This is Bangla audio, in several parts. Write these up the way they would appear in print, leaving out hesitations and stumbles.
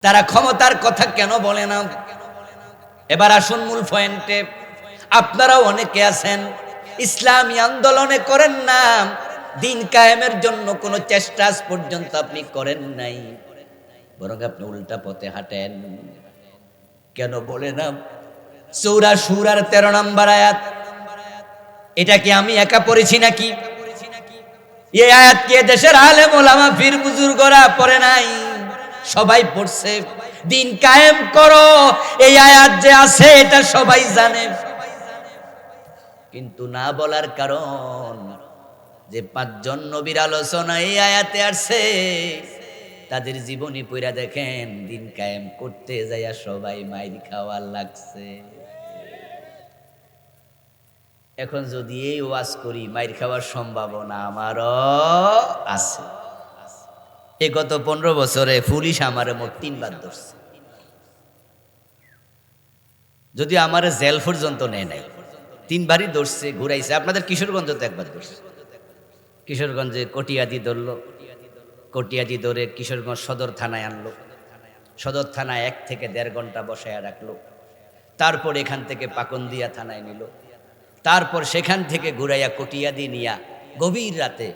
তারা ক্ষমতার কথা কেন বলে না? এবার আসুন মূল পয়েন্টে। আপনারাও অনেকে আছেন ইসলামী আন্দোলনে করেন না, দিন কায়েমের জন্য কোনো চেষ্টা আজ পর্যন্ত আপনি করেন নাই, বরং আপনি উল্টা পথে হাঁটেন। কেন বলে না? সূরা শুরার 13 নম্বর আয়াত। এটা কি আমি একা পড়েছি নাকি? এই আয়াত কি দেশের আলেম ওলামা পীর বুজুর্গরা পড়ে নাই? সবাই পড়ছে। দিন কায়েম করো, এই আয়াত যে আছে এটা সবাই জানে, কিন্তু না বলার কারণ যে 5 জন নবীর আলোচনা এই আয়াতে আসছে, তাদের জীবনী পড়া দেখেন, দিন কায়েম করতে যাইয়া সবাই মাইর খাওয়া লাগছে। এখন যদি এই ওয়াজ করি, মাইর খাওয়ার সম্ভাবনা আমারও আছে। এই গত 15 বছরে পুলিশ আমারে মোট 3 বার ধরছে, যদি আমার জেল পর্যন্ত নেয় নাই, 3 বারই ধরছে, ঘুরাইছে। আপনাদের কিশোরগঞ্জ তো একবার ধরছে, কিশোরগঞ্জে কটিয়াদি ধরলো, কটিয়াদি ধরে কিশোরগঞ্জ সদর থানায় আনলো, সদর থানায় 1 থেকে 1.5 ঘন্টা বসায় রাখলো, তারপর এখান থেকে পাকন্দিয়া থানায় নিল, তারপর সেখান থেকে ঘুরাইয়া কটিয়াদি নিয়া গভীর রাতে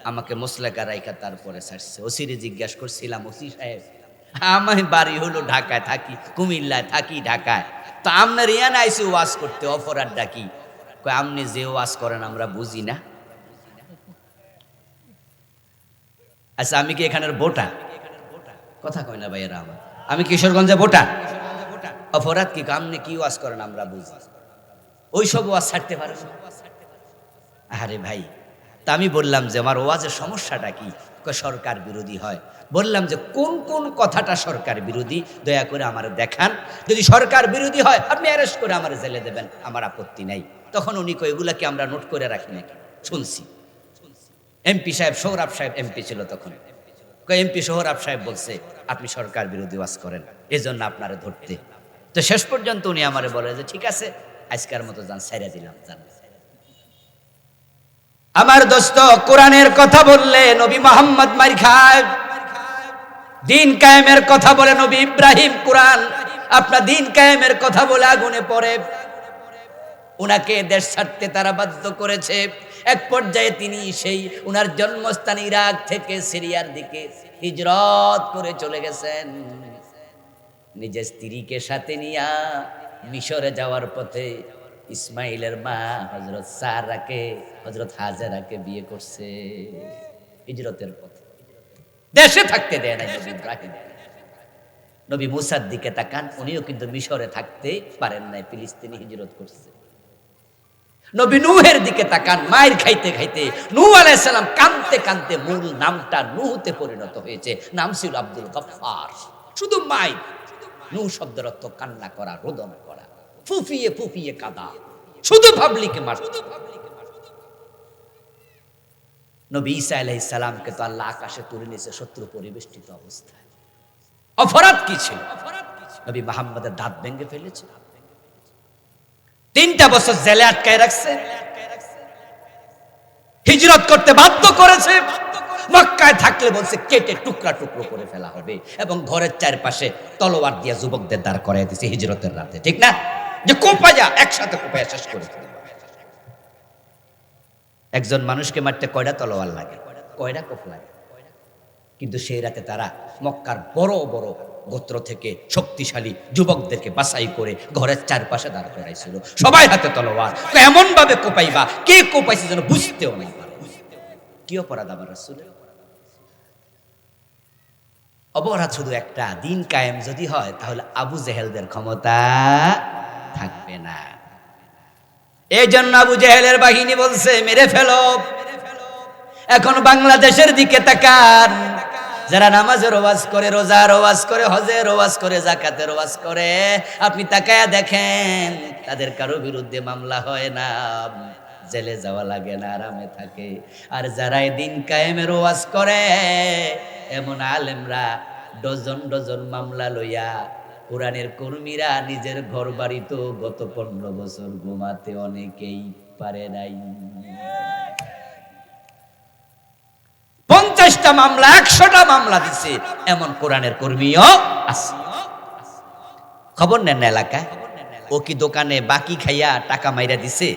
আমাকে মোসলেকা রাইখা তারপরে ছাড়ছে। ওসিরে জিজ্ঞাসা করছিলাম, ওসি সাহেব আমি বাড়ি হলো ঢাকায় থাকি, কুমিল্লায় থাকি, ঢাকায়, তো আপনার ইয়ান আইসি ওয়াজ করতে, অপরাধ ডাকি? কই আপনি যে ওয়াজ করেন আমরা বুঝি না। আচ্ছা আমি কি এখানের বোটা? কথা কয় না ভাইয়েরা আমার, আমি কিশোরগঞ্জে বোটা? অপরাধ কি? আপনি কি ওয়াজ করেন আমরা বুঝি, ওইসব ওয়াজ ছাড়তে পারেন? আরে ভাই, তা আমি বললাম যে আমার ওয়াজের সমস্যাটা কি? সরকার বিরোধী হয়। বললাম যে কোন কোন কথাটা সরকার বিরোধী দয়া করে আমার দেখান, যদি সরকার বিরোধী হয় আপনি অ্যারেস্ট করে আমার জেলে দেবেন, আমার আপত্তি নাই। তখন উনি কই এগুলা কি আমরা নোট করে রাখি নাকি? শুনছি এমপি সাহেব, সোহরাব সাহেব এমপি ছিল তখন, এমপি সোহরাব সাহেব বলছে আপনি সরকার বিরোধী ওয়াজ করেন, এজন্য আপনারা ধরতে। তো শেষ পর্যন্ত উনি আমারে বলে যে ঠিক আছে আজকের মতো যান, ছাইরা দিলাম, যান। আমার দোস্ত, কোরআনের কথা বললে নবী মুহাম্মদ মার খায়, দিন কায়েমের কথা বলে নবী ইব্রাহিম, কোরআন আপনার দিন কায়েমের কথা বলে আগুনে পড়ে। উনাকে দেশ ছাড়তে তারা বাধ্য করেছে। এক পর্যায়ে তিনি সেই উনার জন্মস্থান ইরাক থেকে সিরিয়ার দিকে হিজরত করে চলে গেছেন। নিজের স্ত্রীকে সাথে নিয়া মিশরে যাওয়ার পথে ইসমাইলের মা হযরত সারাকে, হযরত হাজেরাকে বিয়ে করছে হিজরতের পথে। দেশে থাকতে দেয় না নবী ইব্রাহিম। নবী মুসার দিকে তাকান, উনিও কিন্তু মিশরে থাকতে পারেন নাই, ফিলিস্তিনে হিজরত করছে। নবী নূহের দিকে তাকান, মায়ের খাইতে খাইতে নূহ আলাইহিস সালাম কাঁদতে কাঁদতে মূল নামটা নূহতে পরিণত হয়েছে, নাম ছিল আব্দুল গফফার। শুধু মাই, নূহ শব্দের অর্থ কান্না করা, রোদন করা, ফুফিয়ে ফুফিয়ে কাঁদা, শুধু পাবলিকে মারত। নবী ঈসা আলাইহিস সালামকে তো আল্লাহ আকাশে তুলে নিয়েছে শত্রু পরিবেষ্টিত অবস্থায়। অপরাধ কি ছিল? নবী মুহাম্মদের দাঁত ভেঙে ফেলেছে, 3টা বছর জেলে আটকায় রাখছে, হিজরত করতে বাধ্য করেছে। মক্কায় থাকলে বলছে কেটে টুকরা টুকরো করে ফেলা হবে, এবং ঘরের চারপাশে তলোয়ার দিয়ে যুবকদের দাঁড় করাই দিয়েছে হিজরতের রাতে, ঠিক না? যে কোপায়া একসাথে কোপায়া শেষ করে ফেলবে। একজন মানুষকে মারতে কয়টা তলোয়ার লাগে, কয়টা কোপ লাগে? কিন্তু সেই রাতে তারা মক্কার বড় বড় গোত্র থেকে শক্তিশালী যুবকদেরকে বাছাই করে ঘরের চারপাশে দাঁড় করাইছিল, সবাই হাতে তলোয়ার, এমন ভাবে কোপাইবা কে কোপাইছে যেন বুঝতেও না পারে। কি অপরাধ আমার রাসূলের? অপরাধ শুধু একটা, দিন কায়েম যদি হয় তাহলে আবু জেহেলদের ক্ষমতা থাকবে না। এই জন্য আবু জেহেলের বাহিনী বলছে মেরে ফেলো। এখন বাংলাদেশের দিকে তাকান, যারা নামাজের ওয়াজ করে, রোজার ওয়াজ করে, হজের ওয়াজ করে, যাকাতের ওয়াজ করে, আপনি তাকায়া দেখেন তাদের কারো বিরুদ্ধে মামলা হয় না, জেলে যাওয়া লাগে না, আরামে থাকে। আর যারা দিন কায়েমের ওয়াজ করে, এমন আলেমরা ডজন ডজন মামলা লইয়া, কোরআনের কর্মীরা নিজের ঘর বাড়ি তো গত 15 বছর ঘুমাতে অনেকেই পারে নাই। 50টা মামলা, 100টা মামলা দিছে, এমন কোরআনের কর্মীও আছে। খবর নেন না এলাকায়, ও কি দোকানে বাকি খাইয়া টাকা মাইরা দিছে?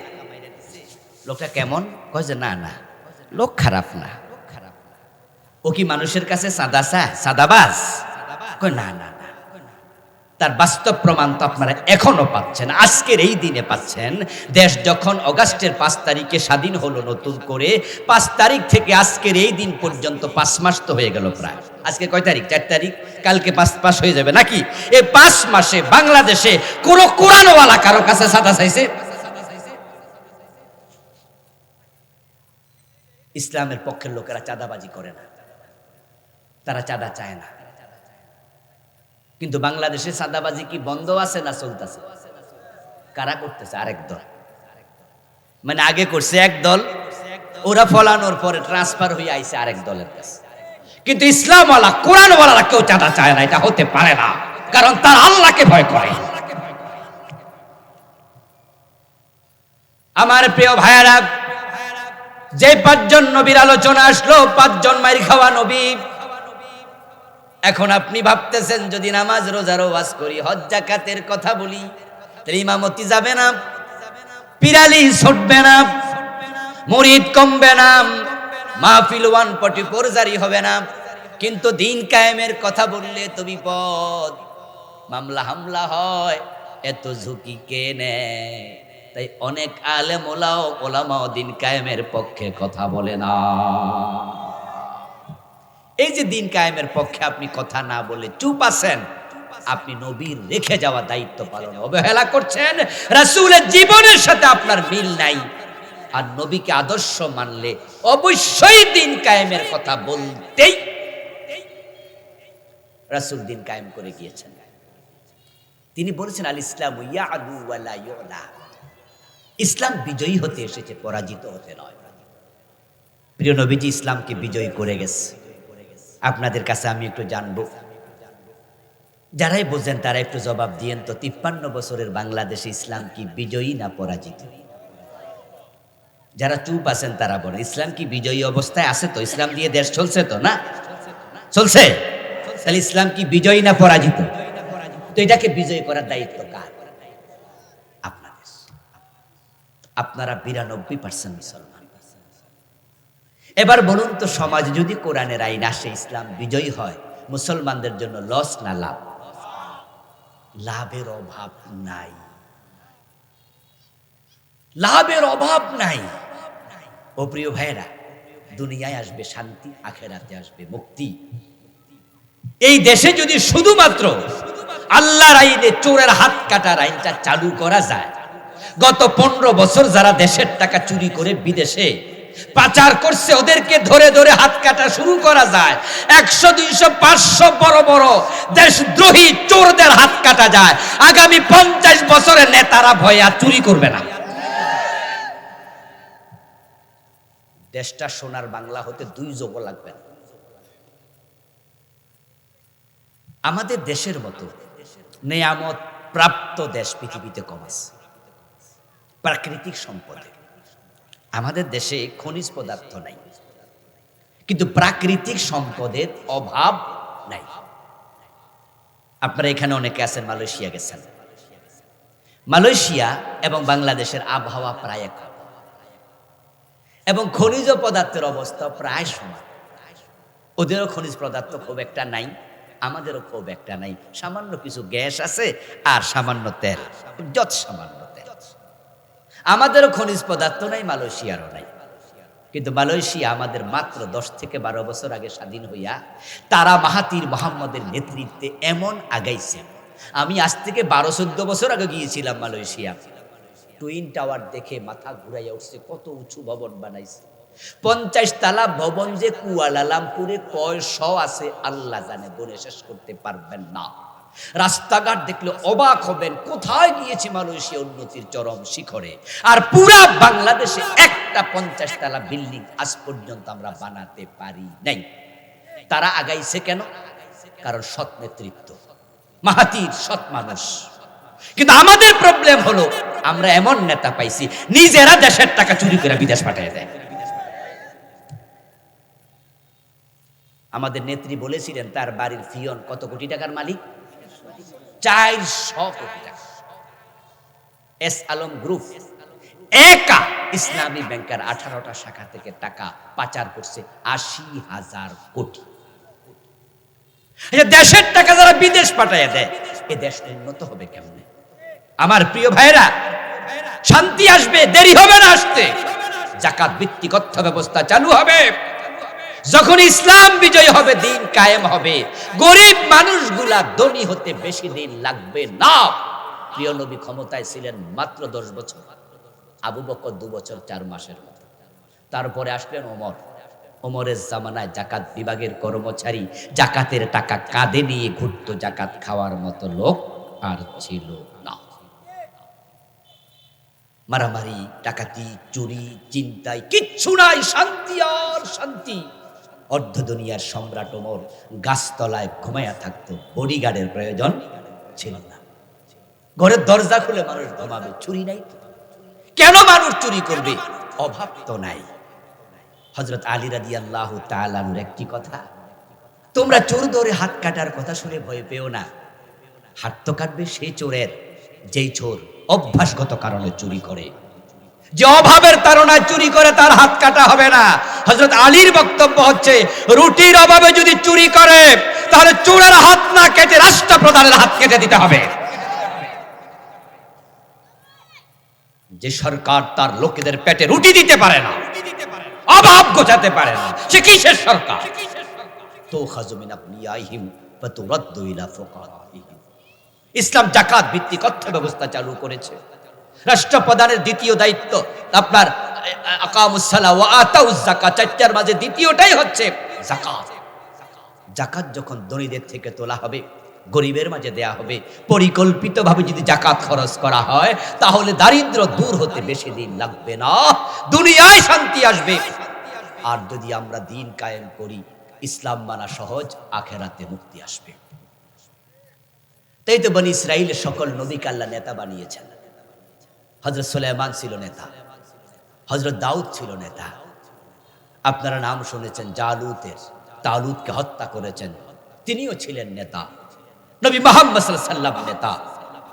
লোকটা কেমন? কয় যে না না, লোক খারাপ না। ও কি মানুষের কাছে সাদাবাজ? কয় না না না। তার বাস্তব প্রমাণ তো আপনারা এখনো পাচ্ছেন, আজকের এই দিনে পাচ্ছেন। দেশ যখন অগাস্টের 5 তারিখে স্বাধীন হলো নতুন করে, 5 তারিখ থেকে আজকের এই দিন পর্যন্ত 5 মাস তো হয়ে গেল প্রায়। আজকে কয় তারিখ? 4 তারিখ। কালকে 5 মাস হয়ে যাবে নাকি? এই 5 মাসে বাংলাদেশে কোন কোরআনওয়ালা কারো কাছে সাদা চাইছে? ইসলামের পক্ষের লোকেরা চাঁদাবাজি করে না, তারা চাঁদা চায় না। কিন্তু বাংলাদেশে চাঁদাবাজি কি বন্ধ আছে না চলতেছে? কারা করতেছে? আরেক দল। মানে আগে করছে এক দল, ওরা ফলানোর পরে ট্রান্সফার হয়ে আইছে আরেক দলের কাছে। কিন্তু ইসলামওয়ালা কোরআনওয়ালারা কেউ চাঁদা চায় না, এটা হতে পারে না, কারণ তার আল্লাহকে ভয় করে। আমার প্রিয় ভাইয়েরা, যে 5 জন নবীর আলোচনা আসলো, 5 জন মাইর খাওয়া নবী। এখন আপনি ভাবতেছেন যদি নামাজ রোজার ওয়াজ করি, হজ যাকাতের কথা বলি, তাহলে ইমামতি যাবে না, পিরালি ছুটবে না, মুরিদ কমবে না, মাহফিল 144 জারি হবে না। কিন্তু দিন কায়েমের কথা বললে তো বিপদ, মামলা হামলা হয়, এত ঝুঁকি কে নেয়? তাই অনেক আলেম ওলামাও দিন কায়েমের পক্ষে কথা বলে না। এই যে দিন কায়েমের পক্ষে আপনি কথা না বলে চুপ আছেন, আপনি নবীর রেখে যাওয়া দায়িত্ব পালন অবহেলা করছেন। রাসূলের জীবনের সাথে আপনার মিল নাই। আর নবীকে আদর্শ মানলে অবশ্যই দিন কায়েমের কথা বলতেই। রাসূল দিন কায়েম করে গিয়েছেন। তিনি বলেছেন, আল ইসলামু ইয়া'লু ওয়া লা ইউ'লা। ইসলাম বিজয়ী হতে এসেছে, পরাজিত হতে নয়। প্রিয় নবীজি ইসলামকে বিজয়ী করে গেছে। আপনাদের কাছে আমি একটু জানবো, যারাই বোঝেন তারা একটু জবাব দিয়েন তো, 53 বছরের বাংলাদেশে ইসলাম কি বিজয়ী না পরাজিত? যারা চুপ আছেন তারা বলে, ইসলাম কি বিজয়ী অবস্থায় আছে? তো ইসলাম দিয়ে দেশ চলছে তো না? চলছে। তাহলে ইসলাম কি বিজয়ী না পরাজিত? তো এটাকে বিজয়ী করার দায়িত্ব কার? আপনাদের। আপনারা 92% মুসলমান। এবার বলুন তো, সমাজ যদি কোরআনের আইন আসে, ইসলাম বিজয়ী হয়, মুসলমানদের জন্য লস না লাভ? লাভের অভাব নাই, লাভের অভাব নাই। ও প্রিয় ভাইরা, দুনিয়ায় আসবে শান্তি, আখেরাতে আসবে মুক্তি। এই দেশে যদি শুধুমাত্র আল্লাহর আইনে চোরের হাত কাটার আইনটা চালু করা যায়, গত 15 বছর যারা দেশের টাকা চুরি করে বিদেশে পাচার করছে, ওদেরকে ধরে ধরে হাত কাটা শুরু করা যায়, 100, 200, 500 বড় বড় দেশদ্রোহী চোরদের হাত কাটা যায়, আগামী 50 বছরের নেতারা ভয়ে আর চুরি করবে না। দেশটা সোনার বাংলা হতে 2 যুগ লাগবে না। আমাদের দেশের মতো নেয়ামত প্রাপ্ত দেশ পৃথিবীতে কম আছে। প্রাকৃতিক সম্পদে আমাদের দেশে খনিজ পদার্থ নাই, কিন্তু প্রাকৃতিক সম্পদের অভাব নাই। আপনারা এখানে অনেকে আছেন, মালয়েশিয়া গেছেন। মালয়েশিয়া এবং বাংলাদেশের আবহাওয়া প্রায় এক, এবং খনিজ পদার্থের অবস্থা প্রায় সমান। ওদেরও খনিজ পদার্থ খুব একটা নাই, আমাদেরও খুব একটা নাই। সামান্য কিছু গ্যাস আছে আর সামান্য তেল, যত সামান্য তেল। আমাদেরও খনিজ পদার্থ নাই, মালয়েশিয়ারও নাই। কিন্তু মালয়েশিয়া আমাদের মাত্র 10 থেকে 12 বছর আগে স্বাধীন হইয়া তারা মাহাতির মোহাম্মদের নেতৃত্বে এমন আগাইছে। আমি আজ থেকে 12-14 বছর আগে গিয়েছিলাম মালয়েশিয়া। টুইন টাওয়ার দেখে মাথা ঘুরাইয়া উঠছে, কত উঁচু ভবন বানাইছে। 50 তলা ভবন যে কুয়ালালামপুরে কয় শ আছে আল্লাহ জানে, বলে শেষ করতে পারবেন না। রাস্তাঘাট দেখলে অবাক হবেন, কোথায় গিয়েছি মালয়েশিয়া উন্নতির চরম শিখরে। আর পুরা বাংলাদেশে একটা 50 তলা বিল্ডিং আজ পর্যন্ত আমরা বানাতে পারি নাই। তারা আগাইছে কেন? কারণ সৎ নেতৃত্ব, মাহাতির সৎ মানুষ। কিন্তু আমাদের প্রবলেম হলো, আমরা এমন নেতা পাইছি নিজেরা দেশের টাকা চুরি করে বিদেশ পাঠিয়ে দেয়। আমাদের নেত্রী বলেছিলেন তার বাড়ির ফিয়ন কত কোটি টাকার মালিক? 400 কোটি টাকা। এস আলম গ্রুপ একা ইসলামী ব্যাংকের 18টা শাখা থেকে টাকা পাচার করছে 80,000 কোটি। দেশের টাকা যারা বিদেশ পাঠায় দেয়, এ দেশ উন্নত হবে কেমনে? আমার প্রিয় ভাইরা, শান্তি আসবে, দেরি হবে না আসতে। যাকাত ভিত্তিক অর্থ ব্যবস্থা চালু হবে। যখন ইসলাম বিজয় হবে, দিন কায়েম হবে, গরিব মানুষগুলা ধনী হতে বেশি দিন লাগবে না। প্রিয় নবী ক্ষমতায় ছিলেন মাত্র 10 বছর, আবু বকর 2 বছর 4 মাসের মতো। তারপরে আসলেন ওমর। ওমরের জামানায় জাকাত বিভাগের কর্মচারী জাকাতের টাকা কাঁধে নিয়ে ঘুরত, জাকাত খাওয়ার মতো লোক আর ছিল না। মারামারি, ডাকাতি, চুরি, চিন্তায় কিচ্ছু নাই, শান্তি আর শান্তি। অর্ধ দুনিয়ার সম্রাট ওমর গাছতলায় ঘুমাইয়া থাকতো, বডিগার্ডের প্রয়োজন ছিল না। ঘরের দরজা খুলে মানুষ ঘুমাবে, চুরি নাই তো। কেন মানুষ চুরি করবে? অভাব তো নাই। হযরত আলী রাদিয়াল্লাহু তাআলা আনহুর একটি কথা, তোমরা চোর ধরে হাত কাটার কথা শুনে ভয় পেও না। হাত তো কাটবে সেই চোরের, যেই চোর অভ্যাসগত কারণে চুরি করে। যে অভাবের তাড়নায় চুরি করে তার হাত কাটা হবে না। হযরত আলীর বক্তব্য হচ্ছে, রুটির অভাবে যদি চুরি করে তাহলে চোরের হাত না কেটে রাষ্ট্রপ্রধানের হাত কেটে দিতে হবে। যে সরকার তার লোকেদের পেটে রুটি দিতে পারে না, অভাব গোছাতে পারে না, সে কিসের সরকার? তুখাযু মিন আগনিয়াহিম ওয়া তুরাদ্দু ইলা ফুকারাহিম। ইসলাম যাকাত ভিত্তিক অর্থ ব্যবস্থা চালু করেছে। রাষ্ট্রপ্রধানের দ্বিতীয় দায়িত্ব আপনার আকামুস সালাহ ওয়া আতাউজ যাকাত, চারটার মাঝে দ্বিতীয়টাই হচ্ছে যাকাত। যাকাত যখন ধনীদের থেকে তোলা হবে, গরিবের মাঝে দেয়া হবে, পরিকল্পিতভাবে যদি যাকাত খরচ করা হয়, তাহলে দারিদ্র্য দূর হতে বেশি দিন লাগবে না, দুনিয়ায় শান্তি আসবে। আর যদি আমরা দিন কায়েম করি, ইসলাম মানা সহজ, আখেরাতে মুক্তি আসবে। তাই তো বনি ইসরাইলের সকল নবীকে আল্লাহ নেতা বানিয়েছেন। হযরত সুলাইমান ছিল নেতা, হযরত দাউদ ছিল নেতা। আপনারা নাম শুনেছেন জালুতের, তালুতকে হত্যা করেছেন, তিনিও ছিলেন নেতা। নবী মুহাম্মদ সাল্লাল্লাহু আলাইহি ওয়াসাল্লাম নেতা।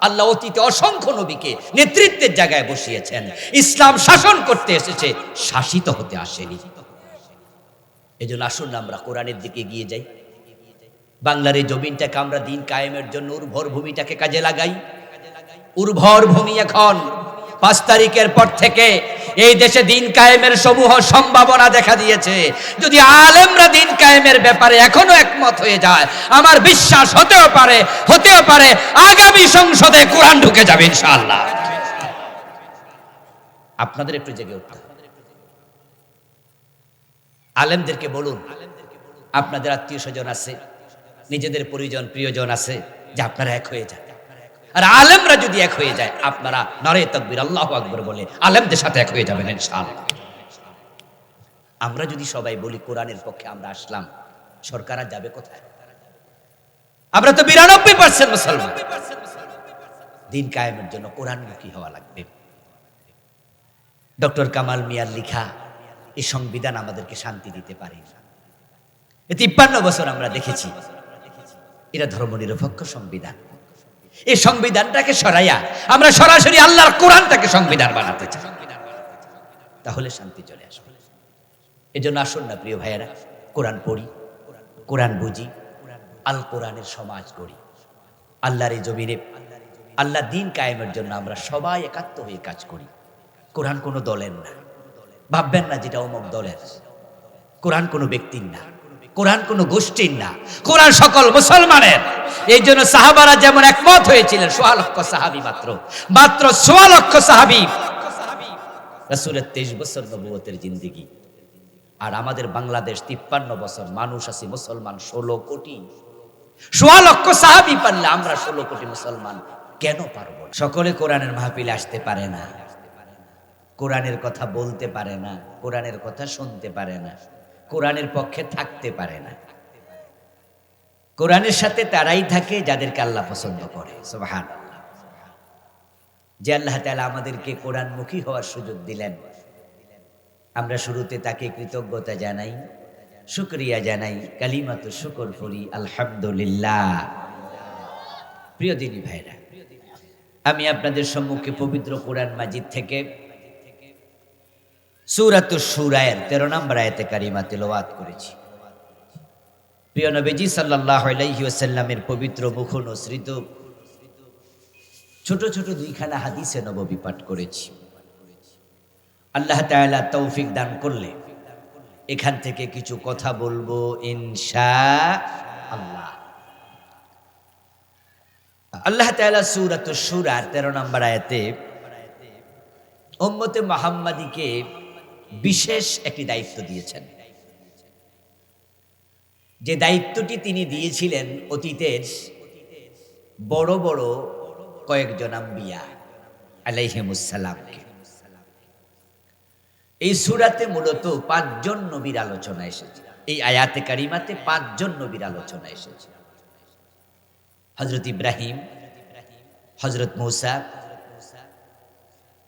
আল্লাহ অতীতে অসংখ্য নবীকে নেতৃত্বের জায়গায় বসিয়েছেন। ইসলাম শাসন করতে এসেছে, শাসিত হতে আসেনি। এজন্য আসুন আমরা কোরআনের দিকে এগিয়ে যাই। বাংলার এই জমিনটাকে আমরা দিন কায়েমের জন্য উর্বর ভূমিটাকে কাজে লাগাই। উর্বর ভূমি এখন 5 তারিখের পর থেকে এই দেশে দিন কায়েমের সমূহ সম্ভাবনা দেখা দিয়েছে। যদি আলেমরা দিন কায়েমের ব্যাপারে এখনো একমত হয়ে যায়, আমার বিশ্বাস হতেও পারে আগামী সংসদে কোরআন ঢুকে যাবে ইনশাআল্লাহ। আপনাদের একটু জেগে উঠতে হবে। আলেমদেরকে বলুন, আপনাদের আত্মীয় স্বজন আছে, নিজেদের পরিজন প্রিয়জন আছে, যে আপনারা এক হয়ে যান। আর আলেমরা যদি এক হয়ে যায়, আপনারা নারে তাকবীর আল্লাহু আকবার বলে আলেমদের সাথে এক হয়ে যাবেন ইনশাআল্লাহ। আমরা যদি সবাই বলি কোরআনের পক্ষে আমরা আসলাম, সরকার আর যাবে কোথায়? আমরা তো 92% মুসলমান। দিন কায়েমের জন্য কোরআনমুখী হওয়া লাগবে। ডক্টর কামাল মিয়ার লেখা এই সংবিধান আমাদেরকে শান্তি দিতে পারে। 53 বছর আমরা দেখেছি এরা ধর্মনিরপেক্ষ সংবিধান। এই সংবিধানটাকে সরাইয়া আমরা সরাসরি আল্লাহর কোরআনটাকে সংবিধান বানাতে চাই, তাহলে শান্তি চলে আসবে। এজন্য আসুন না প্রিয় ভাইয়েরা, কোরআন পড়ি, কোরআন বুঝি, আল কোরআনের সমাজ গড়ি। আল্লাহর এই জমিনে আল্লাহ দিন কায়েমের জন্য আমরা সবাই একাত্ম হয়ে কাজ করি। কোরআন কোনো দলের না, ভাববেন না যেটা অমুক দলের। কোরআন কোনো ব্যক্তির না, কোরআন কোনো গোষ্ঠীর না, কোরআন সকল মুসলমানের। এই জন্য সাহাবারা যেমন একমত হয়েছিলেন, 1.5 লক্ষ সাহাবী, মাত্র 1.5 লক্ষ সাহাবী। রাসূলের 23 বছর নবুয়তের জিন্দেগি, আর আমাদের বাংলাদেশ 53 বছর, মানুষ আছে মুসলমান 16 কোটি। 1.5 লক্ষ সাহাবী পারলে আমরা 16 কোটি মুসলমান কেন পারবো? সকলে কোরআনের মাহফিলে আসতে পারে না, কোরআনের কথা বলতে পারে না, কোরআনের কথা শুনতে পারে না, কোরআনের পক্ষে থাকতে পারে না। কোরআনের সাথে তারাই থাকে যাদেরকে আল্লাহ পছন্দ করে। সুবহানাল্লাহ। যে আল্লাহ তাআলা আমাদেরকে কোরআনমুখী হওয়ার সুযোগ দিলেন, আমরা শুরুতে তাকে কৃতজ্ঞতা জানাই, শুকরিয়া জানাই, কালিমাতু শুকর পড়ি, আলহামদুলিল্লাহ। প্রিয় দিনী ভাইরা, আমি আপনাদের সম্মুখে পবিত্র কোরআন মাজিদ থেকে সূরাতুশ শূরায়ের 13 নম্বর আয়াতে কারিমা তেলাওয়াত করেছি। প্রিয় নবীজি সাল্লাল্লাহু আলাইহি ওয়াসাল্লামের পবিত্র মুখ অনুসৃত ছোট ছোট দুইখানা হাদিসে নববী পাঠ করেছি। আল্লাহ তাআলা তৌফিক দান করলে এখান থেকে কিছু কথা বলবো ইনশাআল্লাহ। আল্লাহ তাআলা সূরাতুশ শূরার 13 নম্বর আয়াতে উম্মতে মুহাম্মাদীকে বিশেষ একটি দায়িত্ব দিয়েছেন। যে দায়িত্বটি তিনি দিয়েছিলেন অতীতের বড় বড় কয়েকজন আম্বিয়া আলাইহিমুস সালামকে। এই সূরাতে মূলত 5 জন নবীর আলোচনা এসেছে। এই আয়াতে কারিমাতে 5 জন নবীর আলোচনা এসেছে। হযরত ইব্রাহিম, হযরত মূসা,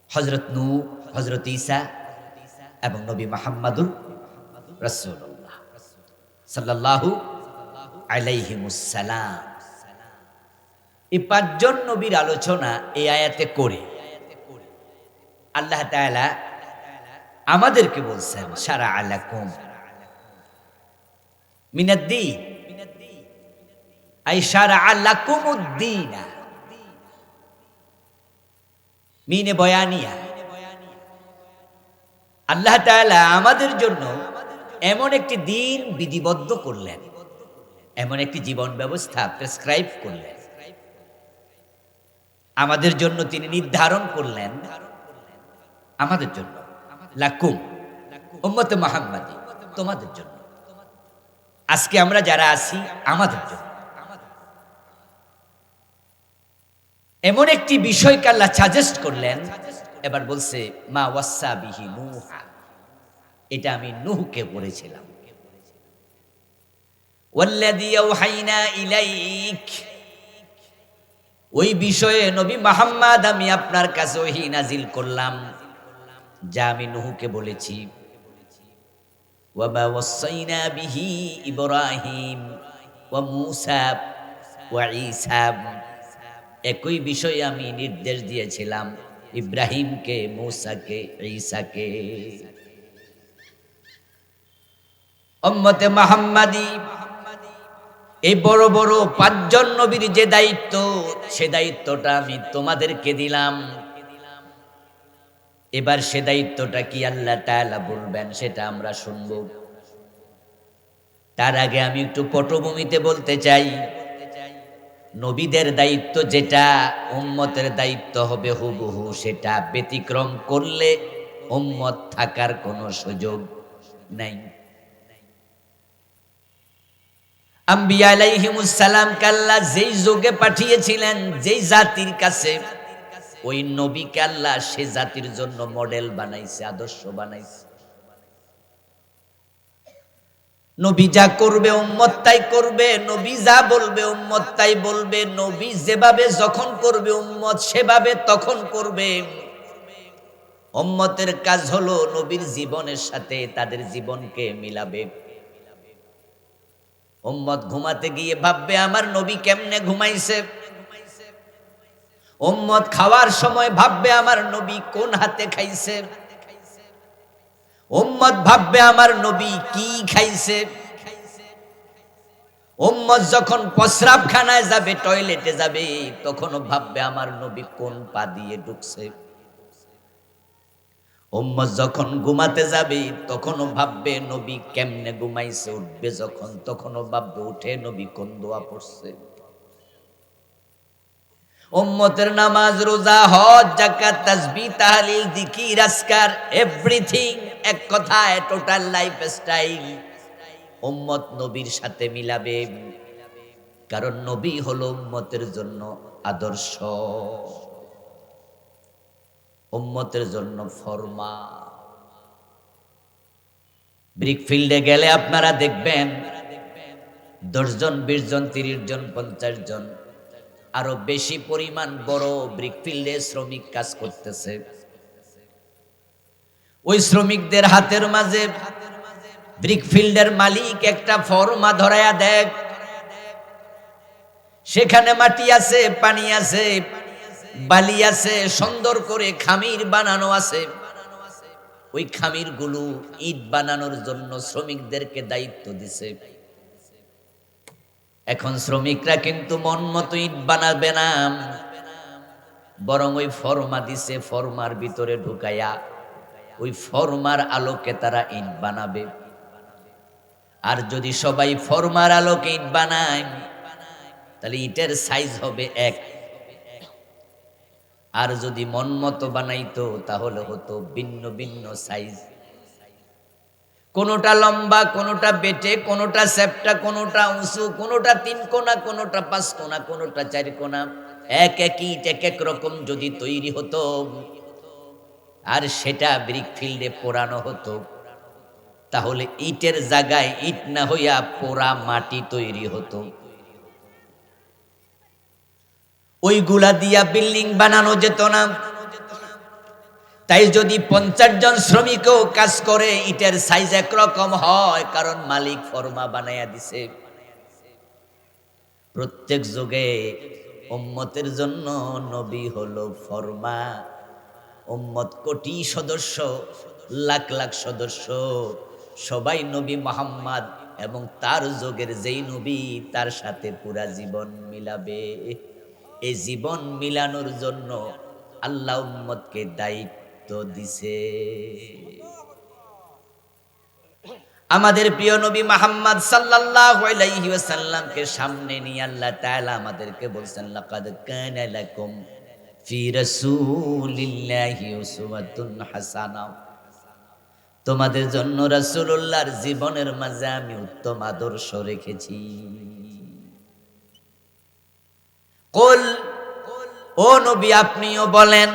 হযরত নূহ, হযরত ঈসা এবং নবী মুহাম্মদুর রাসূলুল্লাহ সাল্লাল্লাহু আলাইহিমুস সালাম। এই 5 জন নবীর আলোচনা এই আয়াতে করে আল্লাহ তাআলা আমাদেরকে বলছেন শারাআ লাকুম মিনাদ-দীন, আই শারাআ লাকুমুদ-দীন মিনে বয়ানিয়া। আল্লাহ তাআলা আমাদের জন্য এমন একটি দিন বিধিবদ্ধ করলেন, এমন একটি জীবন ব্যবস্থা প্রেসক্রাইব করলেন, আমাদের জন্য তিনি নির্ধারণ করলেন, আমাদের জন্য লাকুম উম্মতে মুহাম্মাদী, তোমাদের জন্য। আজকে আমরা যারা আছি আমাদের জন্য এমন একটি বিষয়কে আল্লাহ সাজেস্ট করলেন। এবার বলছে মা ওয়াসা বিহি নূহা, এটা আমি নূহকে বলেছিলাম। ওয়াল্লাযী আওহাইনা ইলাইক, ওই বিষয়ে নবী মুহাম্মদ আমি আপনার কাছে ওহী নাজিল করলাম যা আমি নূহকে বলেছি। ওয়া মা ওয়াসাইনা বিহি ইব্রাহিম ওয়া মূসা ওয়া ঈসা, একই বিষয়ে আমি নির্দেশ দিয়েছিলাম ইব্রাহিমকে, মূসাকে, ঈসাকে। উম্মতে মুহাম্মাদী এই বড় বড় 5 জন নবীর যে দায়িত্ব, সে দায়িত্বটা আমি তোমাদেরকে দিলাম। এবার সে দায়িত্বটা কি আল্লাহ তাআলা বলবেন সেটা আমরা শুনব। তার আগে আমি একটু পটভূমিতে বলতে চাই, নবীদের দায়িত্ব যেটা উম্মতের দায়িত্ব হবে হুবহু সেটা, ব্যতিক্রম করলে উম্মত থাকার কোনো সুযোগ নাই। আম্বিয়া আলাইহিমুস সালাম আল্লাহ যেই যুগে পাঠিয়েছিলেন, যেই জাতির কাছে, ওই নবীকে আল্লাহ সে জাতির জন্য মডেল বানাইছে, আদর্শ বানাইছে। নবী যা করবে উম্মত তাই করবে, নবী যা বলবে উম্মত তাই বলবে, নবী যেভাবে যখন করবে উম্মত সেভাবে তখন করবে। উম্মতের কাজ হলো নবীর জীবনের সাথে তাদের জীবনকে মিলাবে। উম্মত ঘুমাতে গিয়ে ভাববে আমার নবী কেমনে ঘুমাইছে, উম্মত খাওয়ার সময় ভাববে আমার নবী কোন হাতে খাইছে, উম্মত ভাববে আমার নবী কি খাইছে, উম্মত যখন প্রস্রাবখানায় যাবে, টয়লেটে যাবে, তখনও ভাববে আমার নবী কোন পা দিয়ে ঢুকছে। উম্মত যখন ঘুমাতে যাবে তখনও ভাববে নবী কেমনে ঘুমাইছে, উঠবে যখন তখনও ভাববে উঠে নবী কোন দোয়া পড়ছে। উম্মতের নামাজ, রোজা, হজ, যাকাত, তাসবিহ, তাহলিল, জিকির, আজকার, এভরিথিং, এক কথায় টোটাল লাইফ স্টাইল উম্মত নবীর সাথে মিলাবে। কারণ নবী হলো উম্মতের জন্য আদর্শ, উম্মতের জন্য ফরমা। ব্রিকফিল্ডে গেলে আপনারা দেখবেন 10 জন, 20 জন, 30 জন, 50 জন, আরো বেশি পরিমাণ বড় ব্রিকফিল্ডে শ্রমিক কাজ করতেছে। ওই শ্রমিকদের হাতের মাঝে ব্রিকফিল্ডের মালিক একটা ফরমা ধরায়া দেয়, সেখানে মাটি আছে, পানি আছে, বালি আছে, সুন্দর করে খামির বানানো আছে। ওই খামির গুলো ইট বানানোর জন্য শ্রমিকদেরকে দায়িত্ব দিছে। এখন শ্রমিকরা কিন্তু মন মতো ইট বানাবে না, বরং ওই ফর্মা দিছে, ফর্মার ভিতরে ঢুকাইয়া ওই ফর্মার আলোকে তারা ইট বানাবে। আর যদি সবাই ফর্মার আলোকে ইট বানায় তাহলে ইটের সাইজ হবে এক, আর যদি মন মতো বানাইতো তাহলে হতো ভিন্ন ভিন্ন সাইজ। কোনোটা লম্বা, কোনোটা বেটে, কোনোটা সেপটা, কোনোটা উঁচু, কোনোটা 3 কোনা, কোনোটা 5 কোনা, কোনোটা 4 কোনা। এক এক ইট এক এক রকম যদি তৈরি হতো আর সেটা ব্রিক ফিল্ডে পোড়ানো হতো, তাহলে ইটের জায়গায় ইট না হইয়া পোড়া মাটি তৈরি হতো। ওইগুলা দিয়া বিল্ডিং বানানো যেত না। তাই যদি 50 জন শ্রমিকও কাজ করে, ইটের সাইজ একরকম হয়, কারণ মালিক ফর্মা বানাইয়া দিছে। প্রত্যেক যুগে উম্মতের জন্য নবী হলো ফর্মা। উম্মত কোটি সদস্য, লাখ লাখ সদস্য, সবাই নবী মুহাম্মদ এবং তার যুগের যেই নবী তার সাথে পুরা জীবন মিলাবে। এই জীবন মিলানোর জন্য আল্লাহ উম্মতকে দায়িত্ব দিছে। আমাদের প্রিয় নবী মুহাম্মদ সাল্লাল্লাহু আলাইহি ওয়াসাল্লামকে সামনে নিয়ে আল্লাহ তাআলা আমাদেরকে বলছেন, লাকাদ কানা লাকুম ফি রাসূলিল্লাহি উসওয়াতুন হাসানা। তোমাদের জন্য রাসূলুল্লাহর জীবনের মাঝে আমি উত্তম আদর্শ রেখেছি। কুল, ও নবী আপনিও বলেন,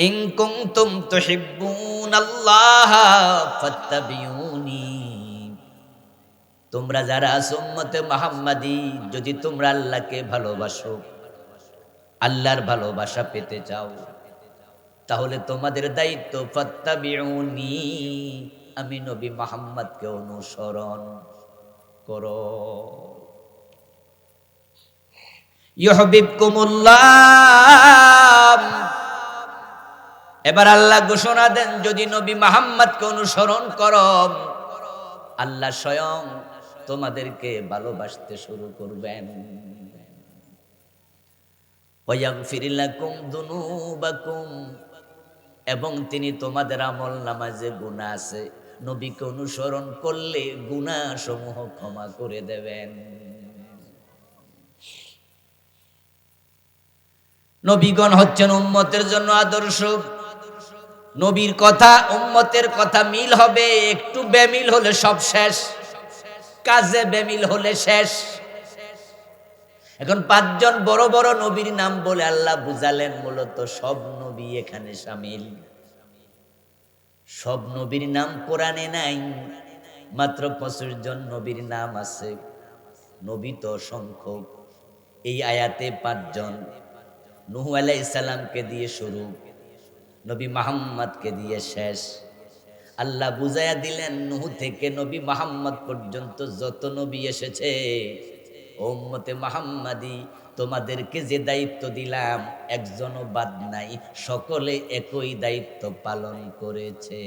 ইন কুনতুম তুহিব্বুনাল্লাহ ফাত্তাবিউনি। তোমরা যারা আছো উম্মতে মুহাম্মাদি, যদি তোমরা আল্লাহকে ভালোবাসো, আল্লাহর ভালোবাসা পেতে চাও, তাহলে তোমাদের দায়িত্ব ফাত্তাবিউনি, আমি নবী মুহাম্মদকে অনুসরণ করো। ইউহিব্বুকুমুল্লাহ। এবার আল্লাহ ঘোষণা দেন, যদি নবী মুহাম্মদকে অনুসরণ করো, আল্লাহ স্বয়ং তোমাদেরকে ভালোবাসতে শুরু করবেন। ওয়াগফির লাকুম যুনুবাকুম, এবং তিনি তোমাদের আমলনামায় যে গুনাহ আছে, নবীকে অনুসরণ করলে গুনাহ সমূহ ক্ষমা করে দেবেন। নবীগণ হচ্ছেন উম্মতের জন্য আদর্শ। নবীর কথা উম্মতের কথা মিল হবে, একটু বেমিল হলে সব শেষ, কাজে বেমিল হলে শেষ। এখন 5 জন বড় বড় নবীর নাম বলে আল্লাহ বুঝালেন, মূলত সব নবী এখানে শামিল। সব নবীর নাম কোরআনে নাই, মাত্র 25 জন নবীর নাম আছে। নবী তো অসংখ্য। এই আয়াতে 5 জন, নূহ আলাইহিস সালামকে দিয়ে শুরু, নবী মুহাম্মদকে দিয়ে শেষ। আল্লাহ বুঝাইয়া দিলেন, নূহ থেকে নবী মুহাম্মদ পর্যন্ত যত নবী এসেছে, উম্মতে মুহাম্মাদি, তোমাদেরকে যে দায়িত্ব দিলাম একজনও বাদ নাই, সকলে একই দায়িত্ব পালন করেছে।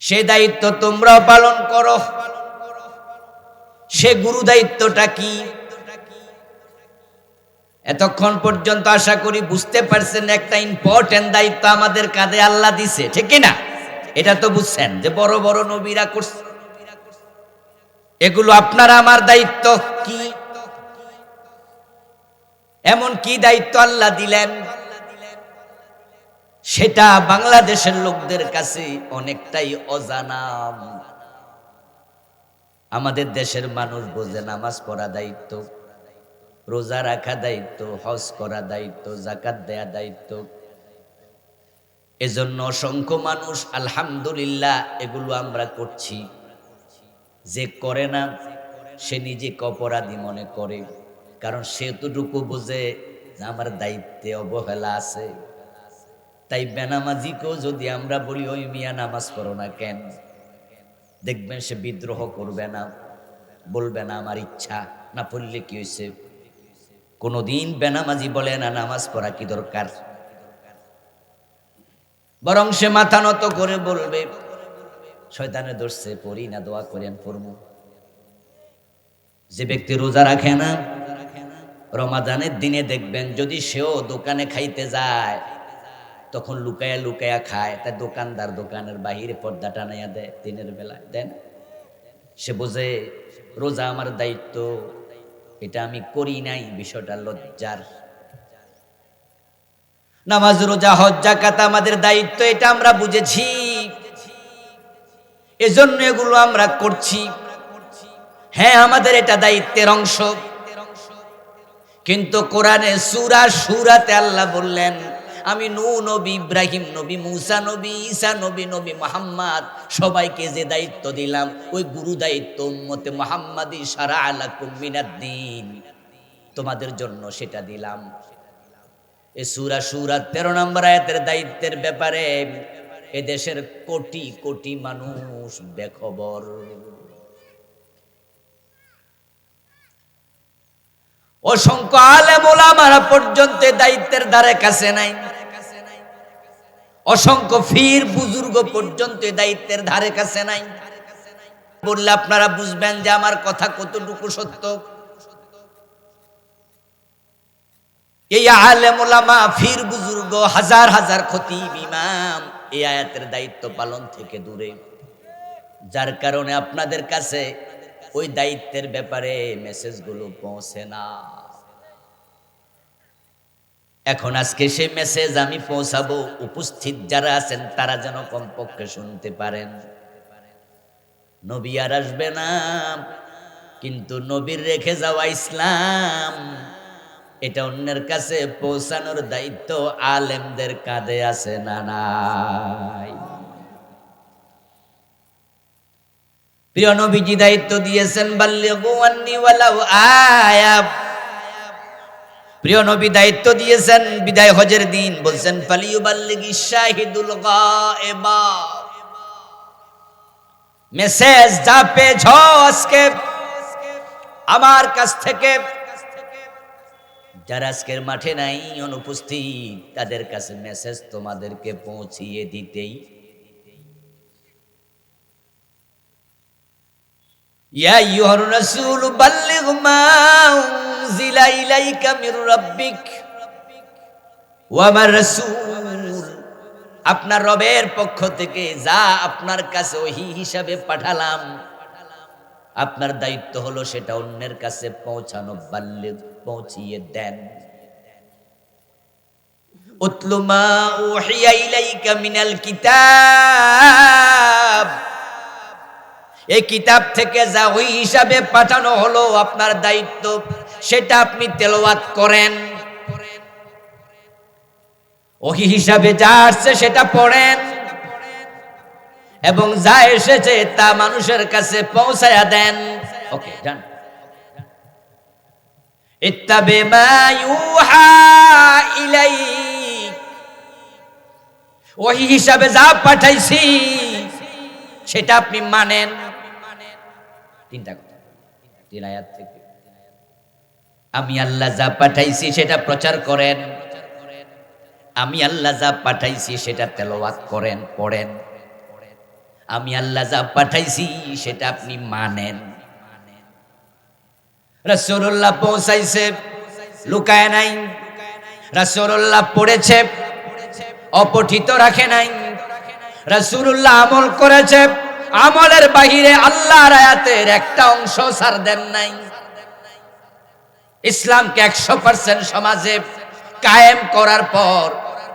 সে দায়িত্ব তোমরাও পালন করো। সে গুরু দায়িত্বটা কি? এতক্ষণ পর্যন্ত আশা করি বুঝতে পারছেন, একটা ইম্পর্টেন্ট দায়িত্ব আমাদের কাঁধে আল্লাহ দিছে, ঠিক কি না? এটা তো বুঝছেন যে বড় বড় নবীরা করছে, এগুলো আপনার আমার দায়িত্ব। কি এমন কি দায়িত্ব আল্লাহ দিলেন, সেটা বাংলাদেশের লোকদের কাছে অনেকটাই অজানা। আমাদের দেশের মানুষ বোঝে নামাজ পড়া দায়িত্ব, রোজা রাখা দায়িত্ব, হজ করা দায়িত্ব, যাকাত দেয়া দায়িত্ব। এজন্য অসংখ্য মানুষ আলহামদুলিল্লাহ এগুলো আমরা করছি। যে করে না সে নিজেকে অপরাধী মনে করে, কারণ সে এতটুকু বোঝে যে আমার দায়িত্বে অবহেলা আছে। তাই বেনামাজিকেও যদি আমরা বলি, ওই মিয়া নামাজ পড়ো না কেন, দেখবেন সে বিদ্রোহ করবে না। বলবে না আমার ইচ্ছা, না পড়লে কি হয়েছে? কোনদিন বেনামাজি বলে না নামাজ পড়া কি দরকার, বরং সে মাথা নত করে বলবে শয়তানে ধরছে, পড়ি না, দোয়া করেন পড়বো। যে ব্যক্তি রোজা রাখে না, রমাদানের দিনে দেখবেন যদি সেও দোকানে খাইতে যায় তখন লুকায়া লুকায়া খায়, তাই দোকানদার দোকানের বাহিরে পর্দা টানাইয়া দেয়, দিনের বেলায় দেন। সে বোঝে রোজা আমার দায়িত্ব, এটা আমি করি নাই, বিষয়টা লজ্জার। নামাজ রোজা হজ যাকাত আমাদের দায়িত্ব, এটা আমরা বুঝেছি, এজন্য এগুলো আমরা করছি। হ্যাঁ, আমাদের এটা দায়িত্বের অংশ। কিন্তু কোরআনে সূরা সূরাতে আল্লাহ বললেন আমি নূহ নবী, ইব্রাহিম নবী, মূসা নবী, ঈসা নবী, নবী মুহাম্মদ সবাইকে যে দায়িত্ব দিলাম ওই গুরু দায়িত্ব উম্মতে মুহাম্মাদি শারাআ লাকুম মিনাদ-দ্বীন, তোমাদের জন্য সেটা দিলাম। এই সূরা সূরা 13 নম্বর আয়াতের দায়িত্বের ব্যাপারে এদেশের কোটি কোটি মানুষ বেখবর। অসংখ্য আলেম ওলামারা পর্যন্ত দায়িত্বের ধারে কাছে নাই, অসংখ্য ফির বুজুর্গ পর্যন্ত দায়িত্বের ধারে কাছে নাই। বললে আপনারা বুঝবেন যে আমার কথা কতটুকু সত্য। এই আলেম ওলামা ফির বুজুর্গ হাজার হাজার খতিব ইমাম এই আয়াতের দায়িত্ব পালন থেকে দূরে, যার কারণে আপনাদের কাছে ওই দায়িত্বের ব্যাপারে মেসেজগুলো পৌঁছে না। এখন আজকে সেই মেসেজ আমি পৌঁছাবো, উপস্থিত যারা আছেন তারা যেন কমপক্ষে শুনতে পারেন। নবী আর আসবে না, কিন্তু নবীর রেখে যাওয়া ইসলাম এটা অন্যের কাছে পৌঁছানোর দায়িত্ব আলেমদের কাঁধে আছে না নাই? প্রিয় নবীজি দায়িত্ব দিয়েছেন বাল্লিগু আন্নী ওয়ালাউ আয়া। প্রিয় নবী দায়িত্ব দিয়েছেন বিদায় হজের দিন, বলছেন ফালিয়ুবাল্লিগিশ শাহিদুল গায়বা। মেসেজ যা পেয়েছ আজকে আমার কাছ থেকে, যারা আজকের মাঠে নাই অনুপস্থিত তাদের কাছে মেসেজ তোমাদেরকে পৌঁছিয়ে দিতেই। ইয়া আইয়ুহার রাসূল বাল্লিগ মা উনজিলা ইলাইকা মির রাব্বিক ওয়া মার রাসূল, আপনার রবের পক্ষ থেকে যা আপনার কাছে ওহী হিসাবে পাঠালাম আপনার দায়িত্ব হলো সেটা অন্যের কাছে পৌঁছানো, বাল্লিগ পৌঁছিয়ে দেন। উতলু মা উহিয়া ইলাইকা মিনাল কিতাব, এই কিতাব থেকে যা ওই হিসাবে পাঠানো হলো আপনার দায়িত্ব সেটা আপনি তেলাওয়াত করেন, ওই হিসাবে যা আসছে সেটা পড়েন এবং যা এসেছে তা মানুষের কাছে পৌঁছায়া দেন। ওকে, যান। ইত্তাবি মা ইউহা ইলাইক, ওই হিসাবে যা পাঠাইছি সেটা আপনি মানেন। তিনটা কথা, তিন আয়াত থেকে। আমি আল্লাহ যা পাঠাইছি সেটা প্রচার করেন, আমি আল্লাহ যা পাঠাইছি সেটা তেলাওয়াত করেন, পড়েন। আমি আল্লাহ যা পাঠাইছি সেটা আপনি মানেন। রাসূলুল্লাহ পৌঁছাইছে, লুকায় নাই। রাসূলুল্লাহ পড়েছে, অপঠিত রাখে নাই। রাসূলুল্লাহ আমল করেছে, আমলের বাহিরে আল্লাহর আয়াতের একটা অংশ ছাড় দেন নাই। ইসলামকে 100% সমাজে কায়েম করার পর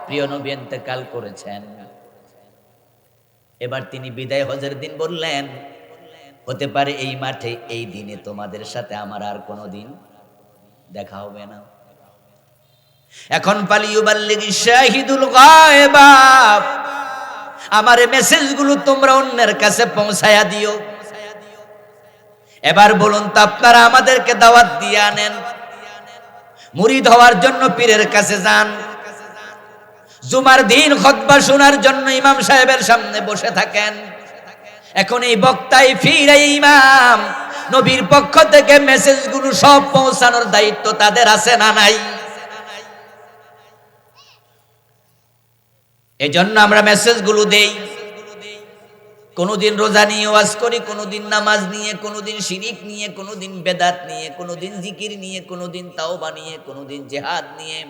প্রিয় নবী ইন্তেকাল করেছেন। এবার তিনি বিদায় হজের দিন বললেন হতে পারে এই মাঠে এই দিনে তোমাদের সাথে আমার আর কোনোদিন দেখা হবে না। এখন ফালিয়ুবাল্লিগিশ শাহিদুল গায়বা, আমার মেসেজগুলো তোমরা অন্যের কাছে পৌঁছায়া দিও। এবার বলুন তো আপনারা আমাদেরকে দাওয়াত দিয়ে আনেন, মুরিদ হওয়ার জন্য পীরের কাছে যান, জুমার দিন খুতবা শোনার জন্য ইমাম সাহেবের সামনে বসে থাকেন। এখন এই বক্তাই ফির এই ইমাম নবীর পক্ষ থেকে মেসেজগুলো সব পৌঁছানোর দায়িত্ব তাদের আছে না নাই? এজন্য আমরা মেসেজগুলো দেই। কোনদিন রোজা নিয়ে ওয়াজ করি, কোনদিন নামাজ নিয়ে, কোনদিন শিরিক নিয়ে, কোনদিন বেদাত নিয়ে, কোনদিন জিকির নিয়ে, কোনদিন তাওবা নিয়ে, কোনদিন জিহাদ নিয়ে।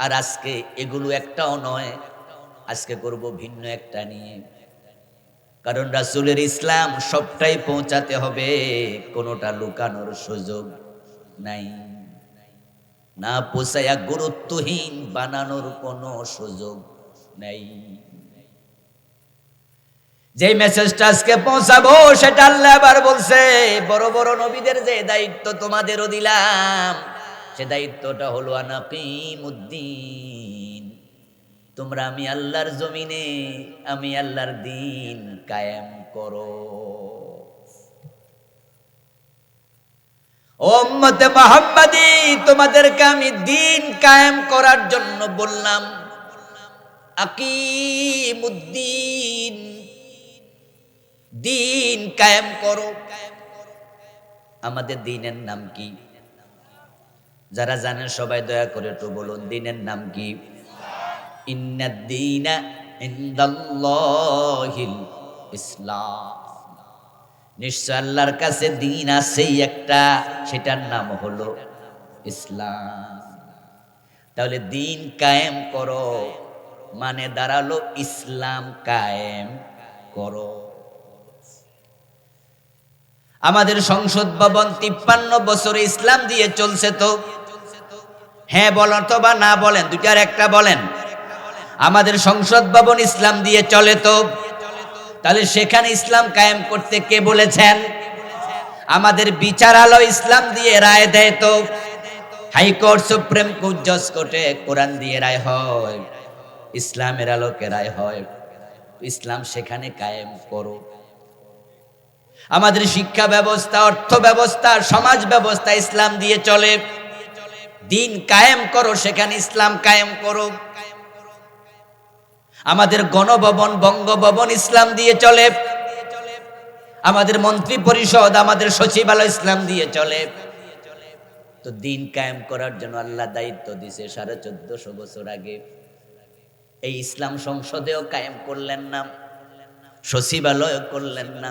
আর আজকে এগুলো একটাও নয়, আজকে করব ভিন্ন একটা নিয়ে। কারণ রাসূলের ইসলাম সবটাই পৌঁছাতে হবে, কোনোটা লুকানোর সুযোগ নাই। না পৌঁছায়া গুরুত্বহীন বানানোর কোনো সুযোগ নাই। যে মেসেজটা আজকে পৌঁছাবো সেটা আল্লাহ আবার বলছে, বড় বড় নবীদের যে দায়িত্ব তোমাদেরও দিলাম, সে দায়িত্বটা হলো আনাকিমুদ্দিন। তোমরা আমি আল্লাহর জমিনে, আমি আল্লাহর দিন কায়েম করো। ও উম্মতে মুহাম্মাদি, তোমাদেরকে আমি দিন কায়েম করার জন্য বললাম, আকিমুদ্দিন, দিন কায়েম করো। আমাদের দিনের নাম কি? যারা জানেন সবাই দয়া করে একটু বলুন, দিনের নাম কি? ইন্নাদ-দীনা ইনদাল্লাহিল ইসলাম। নিশ্চয় আল্লাহর কাছে দিন আছেই একটা, সেটার নাম হলো ইসলাম। তাহলে দিন কায়েম করো মানে দাঁড়ালো ইসলাম কায়েম করো। আমাদের সংসদ ভবন 53 বছরে ইসলাম দিয়ে চলছে তো? হ্যাঁ বলেন তো বা না বলেন, দুটার একটা বলেন। আমাদের সংসদ ভবন ইসলাম দিয়ে চলে তো? তাহলে সেখানে ইসলাম কায়েম করতে কে বলেছেন? আমাদের বিচারালয় ইসলাম দিয়ে রায় দেয় তো? হাইকোর্ট, সুপ্রিম কোর্ট, জজ কোর্টে কোরআন দিয়ে রায় হয়, ইসলামের আলোকে রায় হয়। ইসলাম সেখানে কায়েম করো। আমাদের শিক্ষা ব্যবস্থা, অর্থ ব্যবস্থা, সমাজ ব্যবস্থা ইসলাম দিয়ে চলে। দিন কায়েম করো, সেখানে ইসলাম কায়েম করো। আমাদের গণভবন, বঙ্গভবন ইসলাম দিয়ে চলে। আমাদের মন্ত্রী পরিষদ, আমাদের সচিবালয় ইসলাম দিয়ে চলে। তো দিন কায়েম করার জন্য আল্লাহ দায়িত্ব দিয়েছে 1450 বছর আগে। এই ইসলাম সংসদেও কায়েম করলেন না, সচিবালয় করলেন না,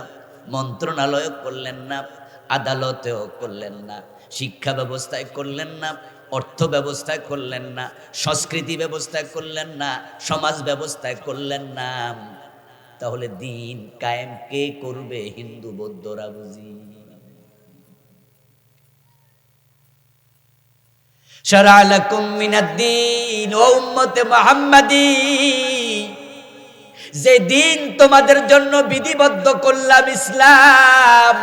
মন্ত্রণালয় করলেন না, আদালতেও করলেন না, শিক্ষা ব্যবস্থায় করলেন না, অর্থ ব্যবস্থায় করলেন না, সংস্কৃতি ব্যবস্থায় করলেন না, সমাজ ব্যবস্থায় করলেন না। তাহলে দিন কায়েম কে করবে? হিন্দু বৌদ্ধরা বুঝি? শারআ লাকুম মিনাদ-দীন, ও উম্মতে মুহাম্মাদি, যে দিন তোমাদের জন্য বিধিবদ্ধ করলাম ইসলাম,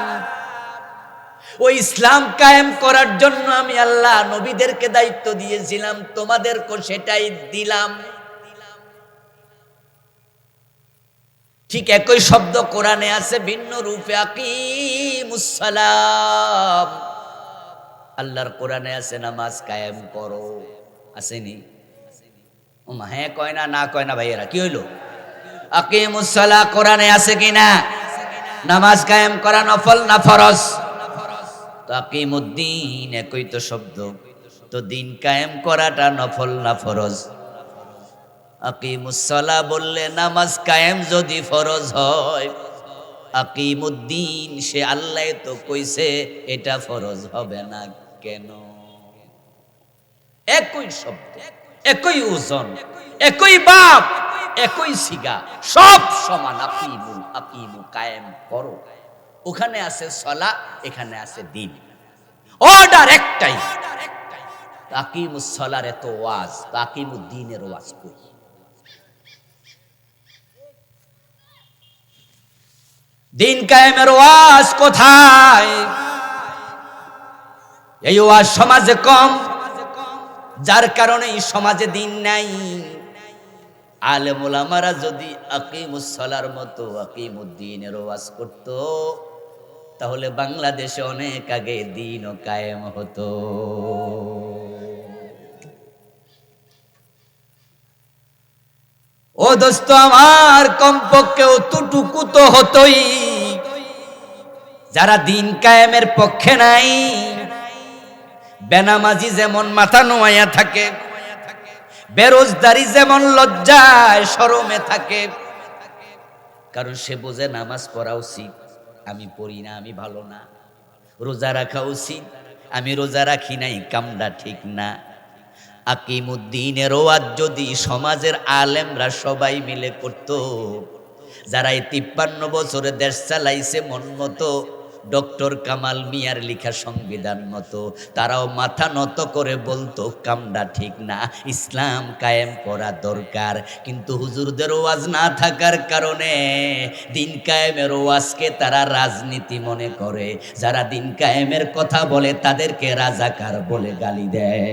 ওই ইসলাম কায়েম করার জন্য আমি আল্লাহ নবীদেরকে দায়িত্ব দিয়েছিলাম, তোমাদেরকে সেটাই দিলাম। ঠিক একই শব্দ কোরআনে আছে ভিন্ন রূপে, আকিমুস সালাম। আল্লাহর কোরআনে আছে নামাজ কায়েম করো, আসেনি? হ্যাঁ কয় না, না কয় না ভাইয়েরা, কি হইলো? আকিমুস সালাহ কোরআনে আছে কিনা? নামাজ কায়েম করা নফল না ফরজ? তো আকিমুদ্দিন একই তো শব্দ, তো দিন কায়েম করাটা নফল না ফরজ? আকিমুস সালাহ বললে নামাজ কায়েম যদি ফরজ হয়, আকিমুদ্দিন সে আল্লাহ তো কইছে এটা ফরজ হবে না কেন? একই শব্দ, একই ওজন, একই বাপ, একই সিগা, সব সমান। আকিমু কায়েম করো। ওখানে আছে সলা, এখানে আছে দিন, অর্ডার একটাই। আকিমুস সলার এত ওয়াজ, আকিমুদ্দিনের ওয়াজ কই? দিন কায়েমের ওয়াজ কোথায়? এই ওয়াজ সমাজে কম, যার কারণে এই সমাজে দিন নাই। আলেম ওলামারা যদি আকিমুস সালার মতো আকিমুদ্দিনের ওয়াজ করত, তাহলে বাংলাদেশে অনেক আগে দিন ও কায়েম হতো। ও দোস্ত আমার, কমপক্ষে অতটুকু তো হতোই। যারা দিন কায়েমের পক্ষে নাই, বেনামাজি যেমন মাথা নোয়াইয়া থাকে, বেরোজগারি যেমন লজ্জায় শরমে থাকে, কারণ সে বোঝে নামাজ পড়া উচিত, আমি পড়ি না, আমি ভালো না। রোজা রাখা উচিত, আমি রোজা রাখি নাই, কামটা ঠিক না। আকিমুদ্দিনের ওয়াজ যদি সমাজের আলেমরা সবাই মিলে করত, যারা এই 53 বছরে দেশ চালাইছে মন মতো, ডক্টর কামাল মিয়ার লেখা সংবিধান মতো, তারাও মাথা নত করে বলতো কামটা ঠিক না, ইসলাম কায়েম করা দরকার। কিন্তু হুজুরদের ওয়াজ না থাকার কারণে দিন কায়েমের ওয়াজকে তারা রাজনীতি মনে করে। যারা দিন কায়েমের কথা বলে তাদেরকে রাজাকার বলে গালি দেয়।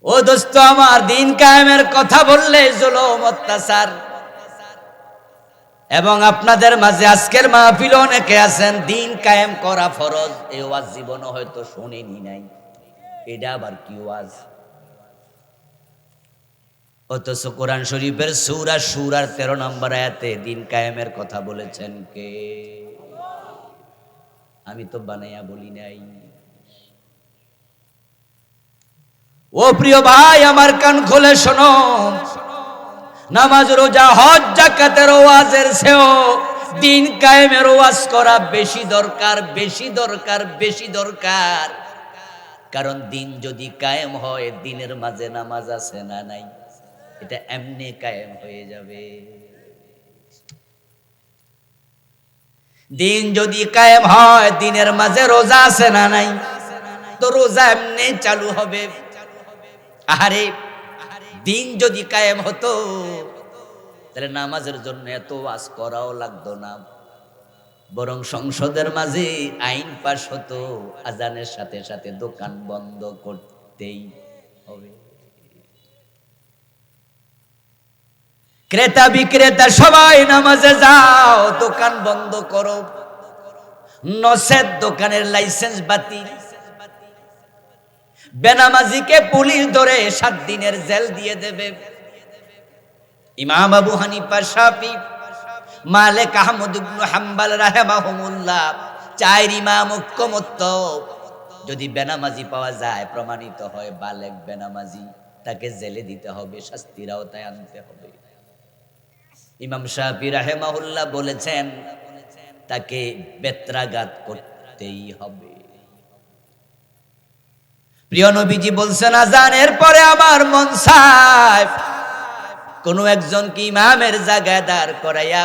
ও দোস্ত আমার, দিন কায়েমের কথা বললে জুলুম অত্যাচার। এবং আপনাদের মাঝে আজকের মাহফিলে অনেকে আছেন দিন কায়েম করা ফরজ, এই ওয়াজ জীবনে হয়তো শুনেনি নাই। এটা আবার কি ওয়াজ? অথচ কোরআন শরীফের সূরা শুরার 13 নম্বর আয়াতে দিন কায়েমের কথা বলেছেন কে? আমি তো বানাইয়া বলি নাই। ও প্রিয় ভাই আমার, কান খুলে শোনো, নামাজ রোজা হজ যাকাতের ওয়াজের চেয়েও দিন কায়েমের ওয়াজ করা বেশি দরকার, বেশি দরকার, বেশি দরকার। কারণ দিন যদি কায়েম হয়, দিনের মাঝে নামাজ আছে না নাই, এটা এমনি কায়েম হয়ে যাবে। দিন যদি কায়েম হয়, দিনের মাঝে রোজা আছে না নাই, তো রোজা এমনি চালু হবে। আরে দিন যদি কায়েম হতো, তাহলে নামাজের জন্য এত ওয়াজ করাও লাগতো না, বরং সংসদের মাঝে আইন পাস হতো, আজানের সাথে সাথে দোকান বন্ধ করতেই হবে। ক্রেতা বিক্রেতা সবাই নামাজে যাও, দোকান বন্ধ করো, নসেদ দোকানের লাইসেন্স বাতিল। বেনামাজিকে পুলিশ ধরে 7 দিনের জেল দিয়ে দেবে। ইমাম আবু হানিফা, শাফি, মালিক, আহমদ ইবনে হাম্বল রাহিমাহুমুল্লাহ, 4 ইমাম ঐক্যমত্য, যদি বেনামাজি পাওয়া যায়, প্রমাণিত হয় বালেগ বেনামাজি, তাকে জেলে দিতে হবে, শাস্তির আওতায় আনতে হবে। ইমাম শাফি রাহিমাহুল্লাহ বলেছেন তাকে বেত্রাঘাত করতেই হবে। প্রিয় নবীজি বলছেন, আজানের পরে আমার মন চায় কোন একজনকে ইমামের জায়গায় দাঁড় করাইয়া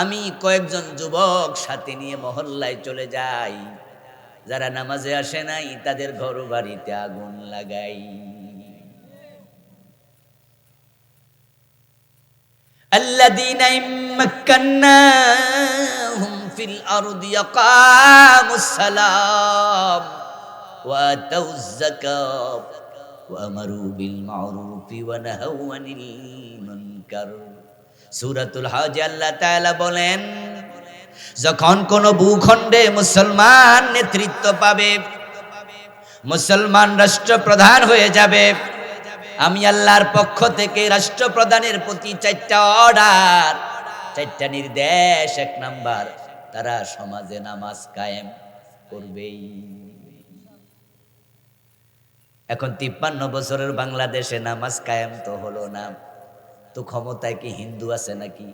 আমি কয়েকজন যুবক সাথে নিয়ে মহল্লায় চলে যাই, যারা নামাজে আসে নাই তাদের ঘর বাড়িতে আগুন লাগাই। আল্লাযীনা ইম্মাক্কান্নাহুম ফিল আরদি ইয়াকামুস সালাম ওয়া আতাউয যাকাত ওয়া আমারু বিল মা'রুফি ওয়া নাহাউ আনিল মুনকার। সূরাতুল হজ আল্লাহ তাআলা বলেন, যখন কোন ভূখণ্ডে মুসলমান নেতৃত্ব পাবে, মুসলমান রাষ্ট্রপ্রধান হয়ে যাবে, আমি আল্লাহর পক্ষ থেকে রাষ্ট্রপ্রধানের প্রতি 4টা অর্ডার, 4টা নির্দেশ। 1 নাম্বার, তারা সমাজে নামাজ কায়েম করবেই। এখন 53 বছরের বাংলাদেশে নামাজ কায়েম তো হলো না, তো ক্ষমতায় কি হিন্দু আছে নাকি?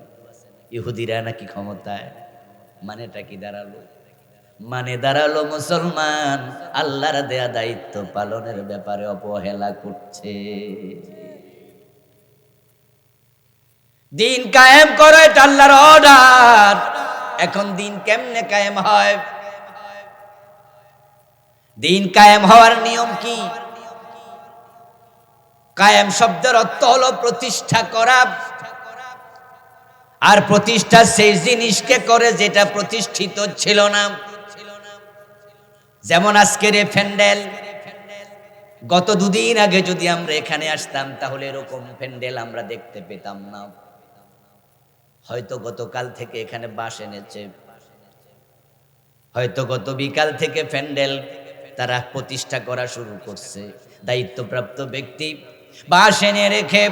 ইহুদিরা নাকি ক্ষমতায়? মানেটা কি দাঁড়ালো? মানে দাঁড়ালো মুসলমান আল্লাহর দেয়া দায়িত্ব পালনের ব্যাপারে অবহেলা করছে। দিন কায়েম করে, এটা আল্লাহর অর্ডার। এখন দিন কেমনে কায়েম হয়? দিন কায়েম হওয়ার নিয়ম কি? কায়েম শব্দের অর্থ হলো প্রতিষ্ঠা করা, আর প্রতিষ্ঠা সেই জিনিসকে করে যেটা প্রতিষ্ঠিত ছিল না। যেমন আজকের এই প্যান্ডেল, গত 2 দিন আগে যদি আমরা এখানে আসতাম তাহলে এরকম প্যান্ডেল আমরা দেখতে পেতাম না। হয়তো গতকাল থেকে এখানে বাঁশ এনেছে, হয়তো গত বিকাল থেকে প্যান্ডেল তারা প্রতিষ্ঠা করা শুরু করছে। দায়িত্বপ্রাপ্ত ব্যক্তি বাঁশ এনে রেখে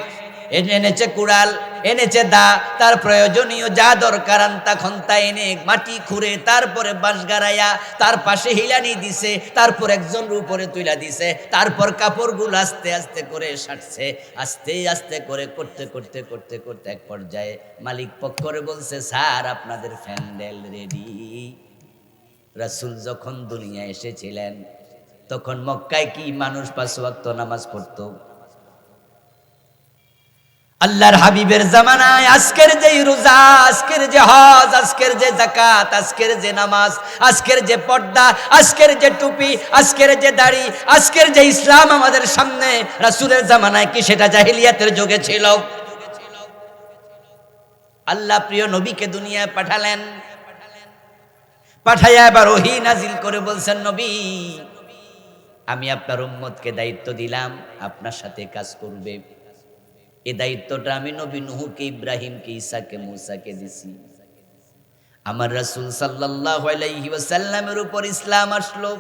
এনেছে কুড়াল, এনেছে দা, তার প্রয়োজনীয় যা দরকার আনতা খন্তা এনে মাটি খুঁড়ে তারপরে বাঁশ গাড়াইয়া তার পাশে হিলানি দিছে, তারপর একজনের উপরে তুইলা দিছে, তারপর কাপড়গুলো আস্তে আস্তে করে সারছে, আস্তে আস্তে করে করতে করতে করতে করতে এক পর্যায়ে মালিক পক্ষরে বলছে, স্যার আপনাদের প্যান্ডেল রেডি। রাসূল যখন দুনিয়ায় এসেছিলেন তখন মক্কায় কি মানুষ 5 ওয়াক্ত নামাজ পড়তো? আল্লাহর হাবিবের জামানায় আজকের যে রোজা, আজকের যে হজ, আজকের যে যাকাত, আজকের যে নামাজ, আজকের যে পর্দা, আজকের যে টুপি, আজকের যে দাড়ি, আজকের যে ইসলাম আমাদের সামনে, রাসূলের জামানায় কি সেটা জাহেলিয়াতের যুগে ছিল? আল্লাহ প্রিয় নবীকে দুনিয়ায় পাঠালেন, পাঠাইয়া এবার ওহী নাজিল করে বলছেন, নবী আমি আপনার উম্মতকে দায়িত্ব দিলাম, আপনার সাথে কাজ করবে। এই দায়িত্বটা আমি নবী নূহকে, ইব্রাহিমকে, ঈসাকে, মূসাকে দিছি। আমার রাসূল সাল্লাল্লাহু আলাইহি ওয়াসাল্লামের উপর ইসলাম আসলো,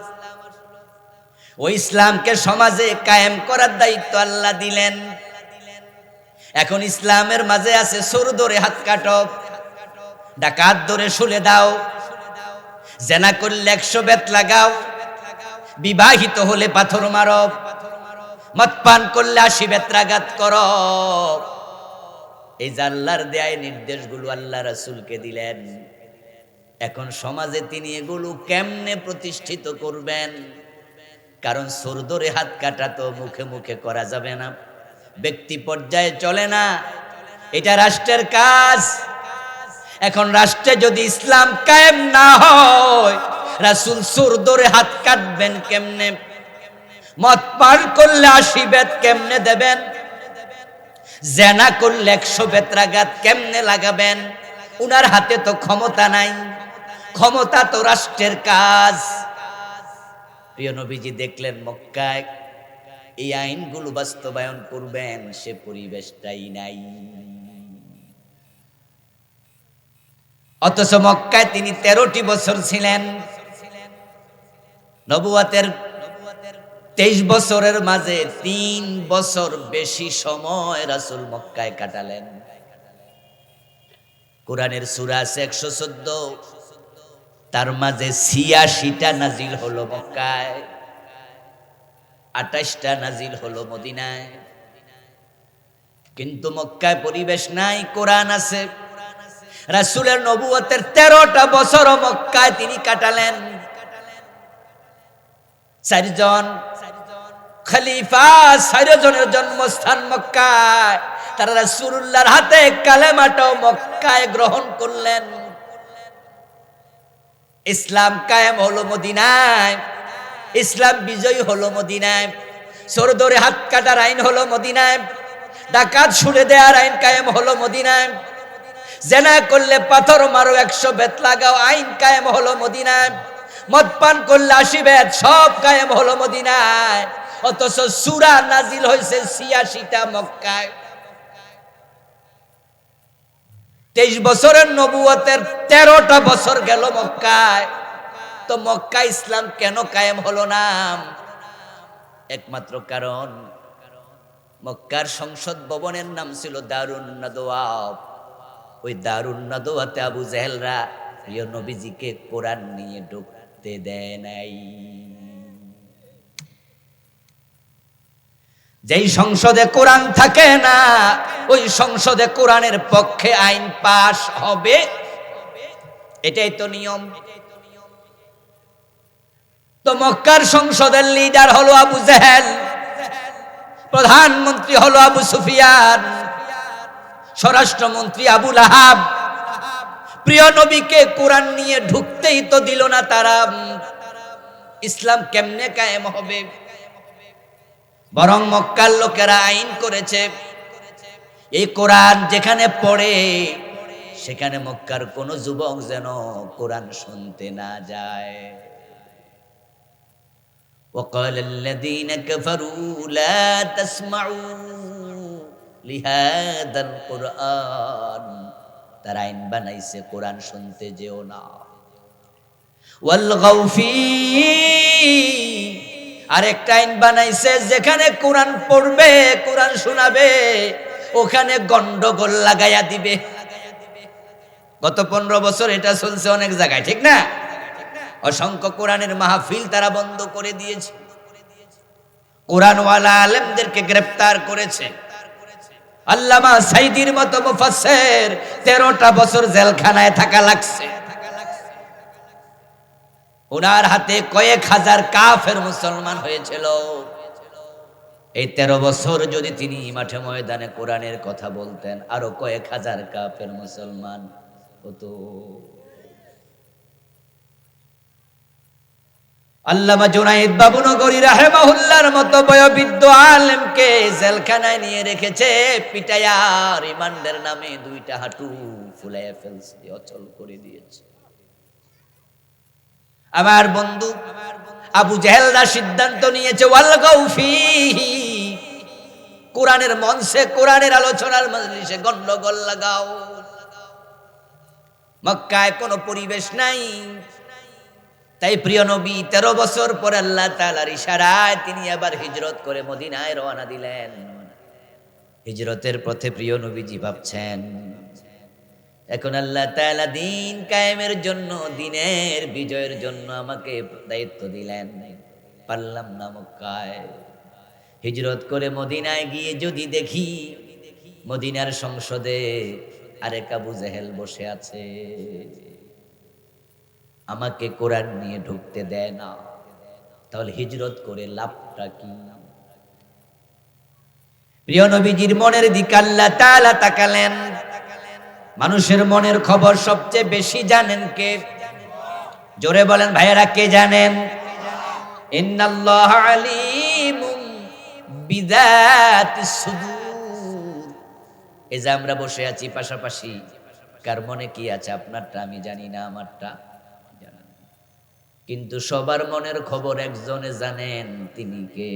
ওই ইসলামকে সমাজে কায়েম করার দায়িত্ব আল্লাহ দিলেন। এখন ইসলামের মাঝে আছে চোর ধরে হাত কাটো, ডাকাত ধরে শুলে দাও, জেনা করলে 100 বেত লাগাও, বিবাহিত হলে পাথর মারো, মদ পান করলে 80 বেত্রাঘাত করো। এই যে আল্লাহর দেয়া নির্দেশগুলো আল্লাহ রাসূলকে দিলেন, এখন সমাজে তিনি এগুলো কেমনে প্রতিষ্ঠিত করবেন? কারণ চোর ধরে হাত কাটা তো মুখে মুখে করা যাবে না, ব্যক্তি পর্যায়ে চলে না, এটা রাষ্ট্রের কাজ। এখন রাষ্ট্রে যদি ইসলাম কায়েম না হয়, রাসূল চোর ধরে হাত কাটবেন কেমনে? মদ পান করলে 80 বেত কেমনে দেবেন? জেনা করলে 100 বেত্রাঘাত কেমনে লাগাবেন? উনার হাতে তো ক্ষমতা নাই, ক্ষমতা তো রাষ্ট্রের কাজ। প্রিয় নবীজি দেখলেন মক্কায় এই আইনগুলো বাস্তবায়ন করবেন, সে পরিবেশটাই নাই। অথচ মক্কায় তিনি 13টি বছর ছিলেন। নবুয়তের 23 বছরের মাঝে 3 বছর বেশি সময় রাসূল মক্কায় কাটালেন। কোরআনের সূরা আছে 114, তার মাঝে 86টা নাজিল হলো মক্কায়, 28টা নাজিল হলো মদিনায়। কিন্তু মক্কায় পরিবেশ নাই, কোরআন আছে। রাসূলের নবুয়তের 13টা বছর মক্কায় তিনি কাটালেন। 4 জন খলিফা, 4 জনের জন্মস্থান মক্কায়, তারা রাসূলুল্লাহর হাতে কালেমাটাও মক্কায় গ্রহণ করলেন। ইসলাম কায়েম হলো মদিনায়, ইসলাম বিজয়ী হলো মদিনায়, চোর ধরে হাত কাটার আইন হলো মদিনায়, ডাকাত ছুড়ে দেওয়ার আইন কায়েম হলো মদিনায়, জেনা করলে পাথর মারো 100 বেত লাগাও আইন কায়েম হলো মদিনায়, মদ পান করলে 80 বেত সব কায়েম হলো মদিনায়। অথচ সূরা নাজিল হয়েছে 86টা মক্কায়। 23 বছরের নবুয়তের 13টা বছর গেল মক্কায়। তো মক্কা ইসলাম কেন কায়েম হলো না? একমাত্র কারণ মক্কার সংসদ ভবনের নাম ছিল দারুন নাদওয়া। ওই দারুন নাদওয়াতে আবু জেহেলরা প্রিয় নবীজিকে কোরআন নিয়ে ঢুকতে দেয় নাই। যেই সংসদে কোরআন থাকে না, ওই সংসদে কোরআনের পক্ষে আইন পাশ হবে, এটাই তো নিয়ম। তো মক্কার সংসদের লিডার হলো আবু জেহেল, প্রধানমন্ত্রী হলো আবু সুফিয়ান, স্বরাষ্ট্রমন্ত্রী আবু লাহাব। প্রিয় নবীকে কোরআন নিয়ে ঢুকতেই তো দিল না তারা। ইসলাম কেমনে কায়েম হবে? বরং মক্কার লোকেরা আইন করেছে, এই কোরআন যেখানে পড়ে সেখানে মক্কার কোন যুবক যেন কোরআন শুনতে না যায়। وقال الذين كفروا لا تسمعوا لهذا القرآن, তারা আইন বানাইছে কোরআন শুনতে যেও না। ওয়ালগাউ ফি, আরেকটা আইন বানাইছে যেখানে কোরআন পড়বে, কোরআন শোনাবে, ওখানে গন্ডগোল লাগাইয়া দিবে। গত 15 বছর এটা চলছে অনেক জায়গায়, ঠিক না? অসংখ্য কোরআনের মাহফিল তারা বন্ধ করে দিয়েছে, কোরআনওয়ালা আলেমদেরকে গ্রেফতার করেছে। আল্লামা সাইদির মতো মুফাসসির 13টা বছর জেলখানায় থাকা লাগছে। ওনার হাতে কয়েক হাজার কাফের মুসলমান হয়েছিল। এই 13 বছর যদি তিনি মাঠে ময়দানে কোরআনের কথা বলতেন, আরো কয়েক হাজার কাফের মুসলমান হতো। আল্লামা জুনায়েদ বাবুনগরী রাহিমাহুল্লাহর মতো বয়োবৃদ্ধ আলেমকে জেলখানায় নিয়ে রেখেছে পিটাইয়া, রিমান্ডের নামে 2টা হাঁটু ফুলাইয়া ফেলছে, অচল করে দিয়েছে। আমার বন্ধু আবু জেহেলরা সিদ্ধান্ত নিয়েছে ওয়াল গাউফি, কোরআনের মঞ্চে, কোরআনের আলোচনার মজলিসে গন্ডগোল লাগাও। মক্কায় কোনো পরিবেশ নাই, তাই প্রিয় নবী 13 বছর পর আল্লাহ তাআলার ইশারায় তিনি আবার হিজরত করে মদিনায় রওনা দিলেন। হিজরতের পথে প্রিয় নবীজি ভাবছেন, এখন আল্লাহ তাআলা দিন কায়েমের জন্য, দিনের বিজয়ের জন্য আমাকে দায়িত্ব দিলেন, পারলাম না মক্কায়। হিজরত করে মদিনায় গিয়ে যদি দেখি মদিনার সংসদে আরেক আবু জেহেল বসে আছে, আমাকে কোরআন নিয়ে ঢুকতে দেয় না, তাহলে হিজরত করে লাভটা কি? প্রিয় নবীজির মনের দিকে আল্লাহ তাআলা তাকালেন। মানুষের মনের খবর সবচেয়ে বেশি জানেন কে? জোরে বলেন ভাইয়েরা, কে জানেন? ইন্নাল্লাহ আলিমুম বিযাতিস সুদূর। এই যে আমরা বসে আছি পাশাপাশি, কার মনে কি আছে আপনারটা আমি জানি না, আমারটা জানেন, কিন্তু সবার মনের খবর একজনে জানেন, তিনি কে?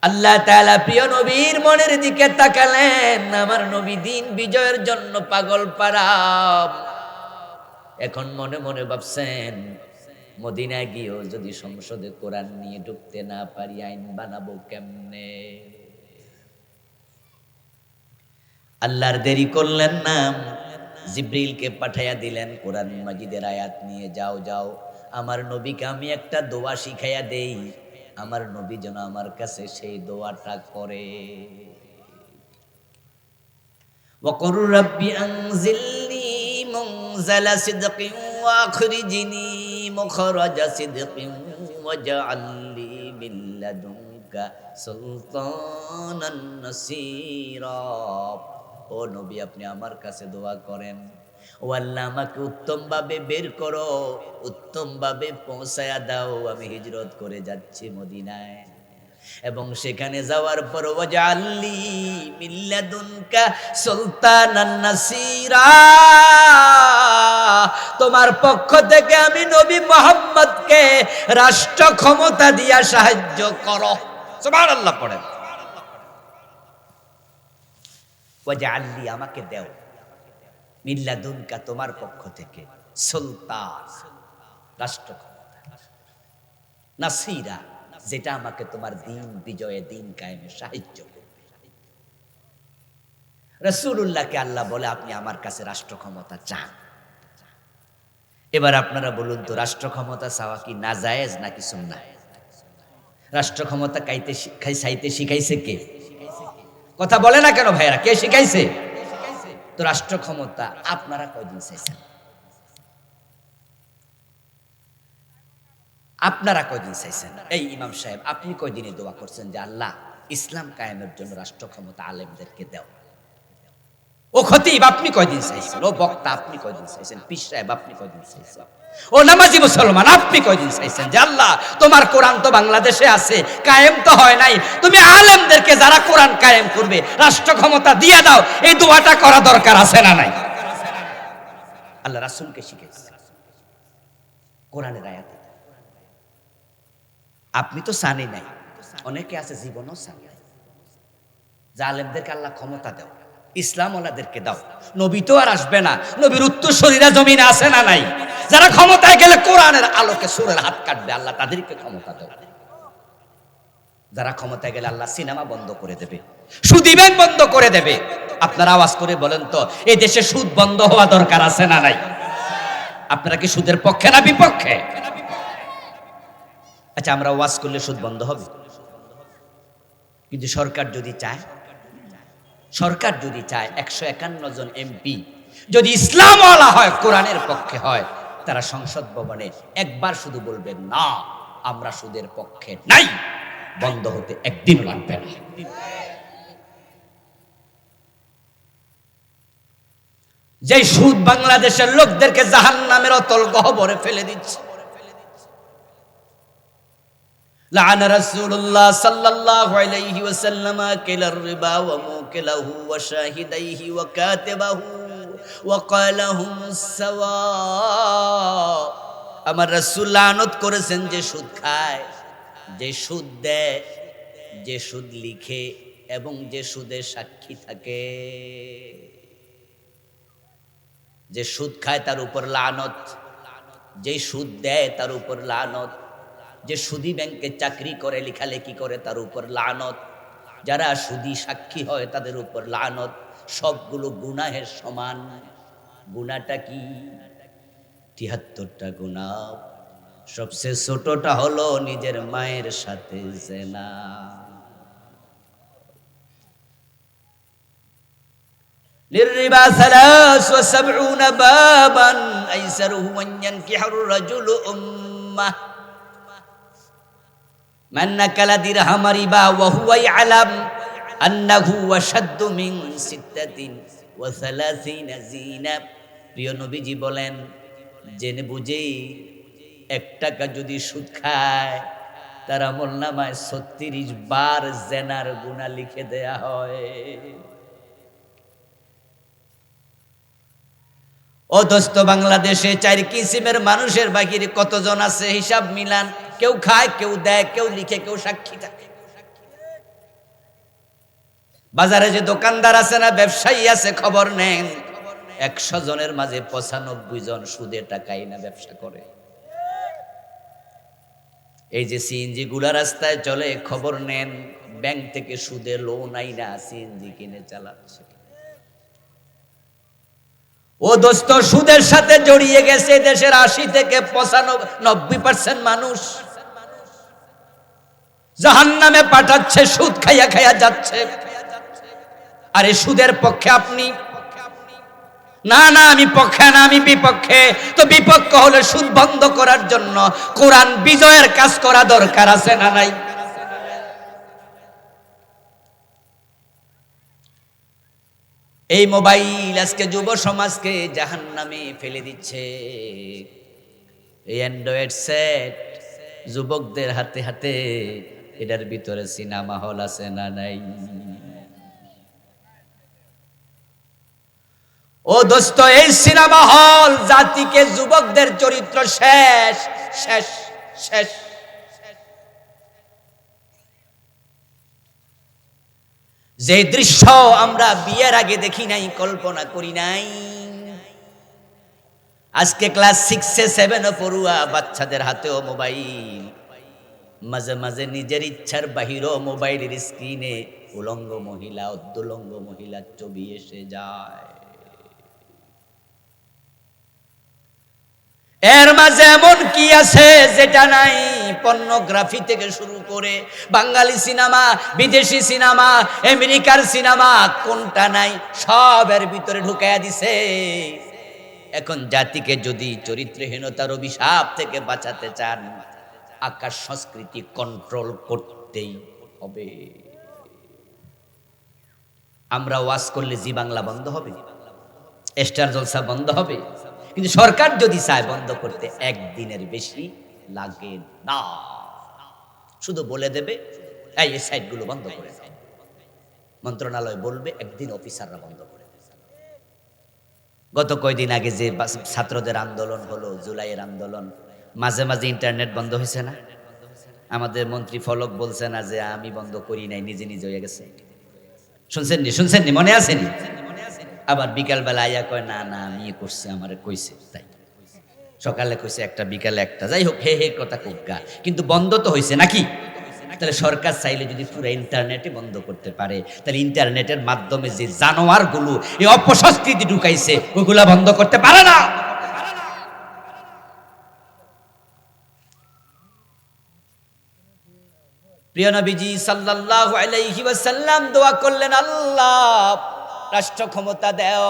আল্লাহ তাআলা প্রিয় নবীর মনের দিকে তাকালেন। আমার নবী দিন বিজয়ের জন্য পাগল পারা। এখন মনে মনে ভাবছেন, মদিনায় গিয়েও যদি সংসদে কোরআন নিয়ে ঢুকতে না পারি, আইন বানাবো কেমনে? আল্লাহর দেরি করলেন না, জিবরিলকে পাঠাইয়া দিলেন, কোরআন মাজিদের আয়াত নিয়ে যাও, যাও আমার নবীকে আমি একটা দোয়া শিখাইয়া দেই, আমার নবী যেন আমার কাছে সেই দোয়াটা করে। ওয়াকুর রাব্বি আনজিলনি মুনজালা সিদকিন ওয়া আখরিজনি মুখরাজা সিদকিন ওয়াজআলনি মিন লাদুনকা সুলতানান নাসীরা। ও নবী, আপনি আমার কাছে দোয়া করেন, ও আল্লাহ আমাকে উত্তম ভাবে বের করো, উত্তম ভাবে পৌঁছায়া দাও। আমি হিজরত করে যাচ্ছি মদিনায়, এবং সেখানে যাওয়ার পর ওয়াজআলনি মিন লাদুনকা সুলতানান নাসীরা, তোমার পক্ষ থেকে আমি নবী মুহাম্মদকে রাষ্ট্র ক্ষমতা দিয়া সাহায্য করো। সুবহানাল্লাহ পড়েন। ওয়াজআলনি, আমাকে দাও, মিন লাদুনকা, তোমার পক্ষ থেকে, সুলতান, রাষ্ট্র ক্ষমতা, নাসীরা, যেটা আমাকে তোমার দিন বিজয়ে, দিন কায়েমে সাহায্য করবে। রাসূলুল্লাহকে আল্লাহ বলে, আপনি আমার কাছে রাষ্ট্র ক্ষমতা চান। এবার আপনারা বলুন তো, রাষ্ট্র ক্ষমতা চাওয়া কি নাজায়েজ নাকি সুন্নাহ? রাষ্ট্র ক্ষমতা চাইতে শিখাইছে কে? কথা বলে না কেন ভাইরা, কে শিখাইছে? তো রাষ্ট্র ক্ষমতা আপনারা কয়দিন চাইছেন? আপনারা কয়দিন চাইছেন? এই ইমাম সাহেব, আপনি কয়দিনে দোয়া করছেন যে আল্লাহ ইসলাম কায়েমের জন্য রাষ্ট্র ক্ষমতা আলেমদেরকে দাও? ও খতিব, আপনি কয়দিন চাইছেন? ও বক্তা, আপনি কয়দিন চাইছেন? পীর সাহেব, আপনি কয়দিন চাইছেন? ও নামাজি মুসলমান, আপনি কয়দিন চাইছেন যে আল্লাহ তোমার কোরআন তো বাংলাদেশে আছে, কায়েম তো হয় নাই, তুমি আলেমদেরকে যারা কোরআন কায়েম করবে রাষ্ট্র ক্ষমতা দিয়ে দাও? এই দোয়াটা করা দরকার আছে না নাই? আল্লাহ রাসূলকে শিখিয়েছে কোরআনের আয়াতে। আপনি তো জানেন নাই, অনেকে আছে জীবনও জানে নাই, জালেমদেরকে আল্লাহ ক্ষমতা দাও, ইসলাম ওয়ালাদেরকে দাও। নবী তো আর আসবে না, নবীর উত্তরসূরিরা জমিনে আছে না নাই? যারা ক্ষমতায় গেলে কোরআনের আলোকে সুরের হাত কাটবে, আল্লাহ তাদেরকে ক্ষমতা দাও। যারা ক্ষমতায় গেলে আল্লাহ সিনেমা বন্ধ করে দেবে, সুদী ব্যাংক বন্ধ করে দেবে। আপনারা আওয়াজ করে বলেন তো, এই দেশে সুদ বন্ধ হওয়া দরকার আছে না নাই? আপনারা কি সুদের পক্ষে না বিপক্ষে? আচ্ছা, আমরা ওয়াজ করলে সুদ বন্ধ হবে, কিন্তু সরকার যদি চায়, 151 জন এমপি যদি ইসলামওয়ালা হয়, কোরআনের পক্ষে হয়, তারা সংসদ ভবনে একবার শুধু বলবে না, আমরা সুদের পক্ষে নাই, বন্ধ হতে একদিন লাগবে না। যে সুদ বাংলাদেশের লোকদেরকে জাহান্নামের অতল গহ্বরে ফেলে দিচ্ছে। লাআন রাসূলুল্লাহ সাল্লাল্লাহু আলাইহি ওয়াসাল্লাম কিলার রিবা ওয়া মুকিলাহু ওয়া শাহিদাইহি ওয়া কাতিবাহু ওয়া ক্বালাহুম সাওয়া। আমার রাসূল লানত করেছেন যে সুদ খায়, যে সুদ দেয়, যে সুদ লিখে এবং যে সুদের সাক্ষী থাকে। যে সুদ খায় তার উপর লানত, যে সুদ দেয় তার উপর লানত, যে সুদী ব্যাংকে চাকরি করে, লেখালেখি করে, তার উপর লানত, যারা সুদী সাক্ষী হয় তাদের উপর লানত। সবগুলো গুনাহের সমান। গুনাহটা কি? ৭৩টা গুনাহ। সবচেয়ে ছোটটা হলো নিজের মায়ের সাথে জিনা। للربا 73 بابا أيسره أن ينكح الرجل أمه من أكل درهم ربا وهو يعلم أنه أشد من 36 زينة। প্রিয় নবীজি বলেন, জেনে বুঝে 1 টাকা যদি সুদ খায়, তার আমলনামায় 36 বার জেনার গুনাহ লিখে দেয়া হয়। ও দোস্ত, বাংলাদেশে 4 কিসিমের মানুষের বাহিরে কতজন আছে? হিসাব মিলান। কেউ খায়, কেউ দেয়, কেউ লিখে, কেউ সাক্ষী থাকে। বাজারে যে দোকানদার আছে না, ব্যবসায়ী আছে, খবর নেন, 100 জনের মাঝে 95 জন সুদে টাকাই না ব্যবসা করে। এই যে সিএনজি গুলা রাস্তায় চলে, খবর নেন, ব্যাংক থেকে সুদে লোন আইনা সিএনজি কিনে চালাচ্ছে। ও দোস্ত, সুদের সাথে জড়িয়ে গেছে দেশের 80 থেকে 95% মানুষ। জাহান্নামে পাঠাচ্ছে, সুদ খাইয়া খাইয়া যাচ্ছে। আর এই সুদের পক্ষে আপনি? না না, আমি পক্ষে না, আমি বিপক্ষে। তো বিপক্ষ হলে সুদ বন্ধ করার জন্য কোরআন বিজয়ের কাজ করা দরকার আছে না নাই? এই মোবাইল আজকে যুব সমাজকে জাহান্নামে ফেলে দিচ্ছে। এই অ্যান্ড্রয়েড সেট যুবকদের হাতে হাতে, এটার ভিতরে সিনেমা হল আছে না নাই? ও দোস্ত, এই সিনেমা হল জাতিকে, যুবকদের চরিত্র শেষ শেষ শেষ। যে দৃশ্য আমরা বিয়ের আগে দেখি নাই, কল্পনা করি নাই, আজকে ক্লাস 6-7 পড়ুয়া বাচ্চাদের হাতেও মোবাইল। মাঝে মাঝে নিজের ইচ্ছার বাহিরও মোবাইলের স্ক্রিনে উলঙ্গ মহিলা, অর্ধলঙ্গ মহিলার ছবি এসে যায়। এর মাঝে এমন কি আছে যেটা নাই? পর্নোগ্রাফি থেকে শুরু করে বাঙালি সিনেমা, বিদেশি সিনেমা, আমেরিকার সিনেমা, কোনটা নাই সব এর ভিতরে ঢুকাইয়া দিছে। এখন জাতিকে যদি চরিত্রহীনতার অভিশাপ থেকে বাঁচাতে চান, আকাশ সংস্কৃতি কন্ট্রোল করতেই হবে। আমরা ওয়াজ করলে জি বাংলা বন্ধ হবে, স্টার জলসা বন্ধ হবে, কিন্তু সরকার যদি চায় বন্ধ করতে একদিনের বেশি লাগে না। শুধু বলে দেবে এই সাইটগুলো বন্ধ করে দাও, মন্ত্রণালয় বলবে, একদিন অফিসাররা বন্ধ করে। গত কয়দিন আগে যে ছাত্রদের আন্দোলন হলো, জুলাইয়ের আন্দোলন, মাঝে মাঝে ইন্টারনেট বন্ধ হয়েছে না? আমাদের মন্ত্রী ফলক বলছে না যে আমি বন্ধ করি নাই, নিজে নিজে হয়ে গেছে। শুনছেননি? মনে আসেনি? আবার বিকালবেলা আইয়া কয় না না আমি করছি, আমার কইছে তাই। সকালে কইছে একটা, বিকালে একটা, যাই হোক, হে হে কথা কুগা, কিন্তু বন্ধ তো হয়েছে নাকি? তাহলে সরকার চাইলে যদি পুরো ইন্টারনেটে বন্ধ করতে পারে, তাহলে ইন্টারনেটের মাধ্যমে যে জানোয়ারগুলো এই অপসংস্কৃতি ঢুকাইছে ওইগুলা বন্ধ করতে পারে না। প্রিয় নবীজি সাল্লাল্লাহু আলাইহি ওয়াসাল্লাম দোয়া করলেন, আল্লাহ রাষ্ট্র ক্ষমতা দাও।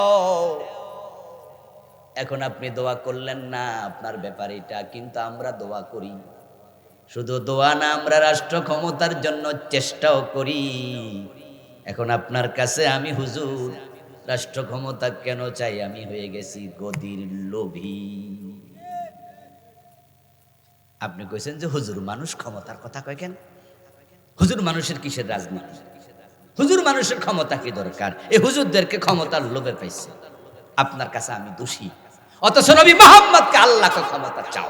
এখন আপনি দোয়া করলেন না, আপনার ব্যাপার এটা, কিন্তু আমরা দোয়া করি। শুধু দোয়া না, আমরা রাষ্ট্র ক্ষমতার জন্য চেষ্টাও করি। এখন আপনার কাছে আমি হুজুর রাষ্ট্র ক্ষমতা কেন চাই? আমি হয়ে গেছি গদির লোভী। আপনি কইছেন যে হুজুর মানুষ ক্ষমতার কথা কয় কেন? হুজুর মানুষের কিসের রাজনীতি? হুজুর মানুষের ক্ষমতা কি দরকার? এই হুজুরদেরকে ক্ষমতার লোভে পাইছে। আপনার কাছে আমি দোষী, অথচ নবী মুহাম্মদকে আল্লাহকে ক্ষমতা চাও।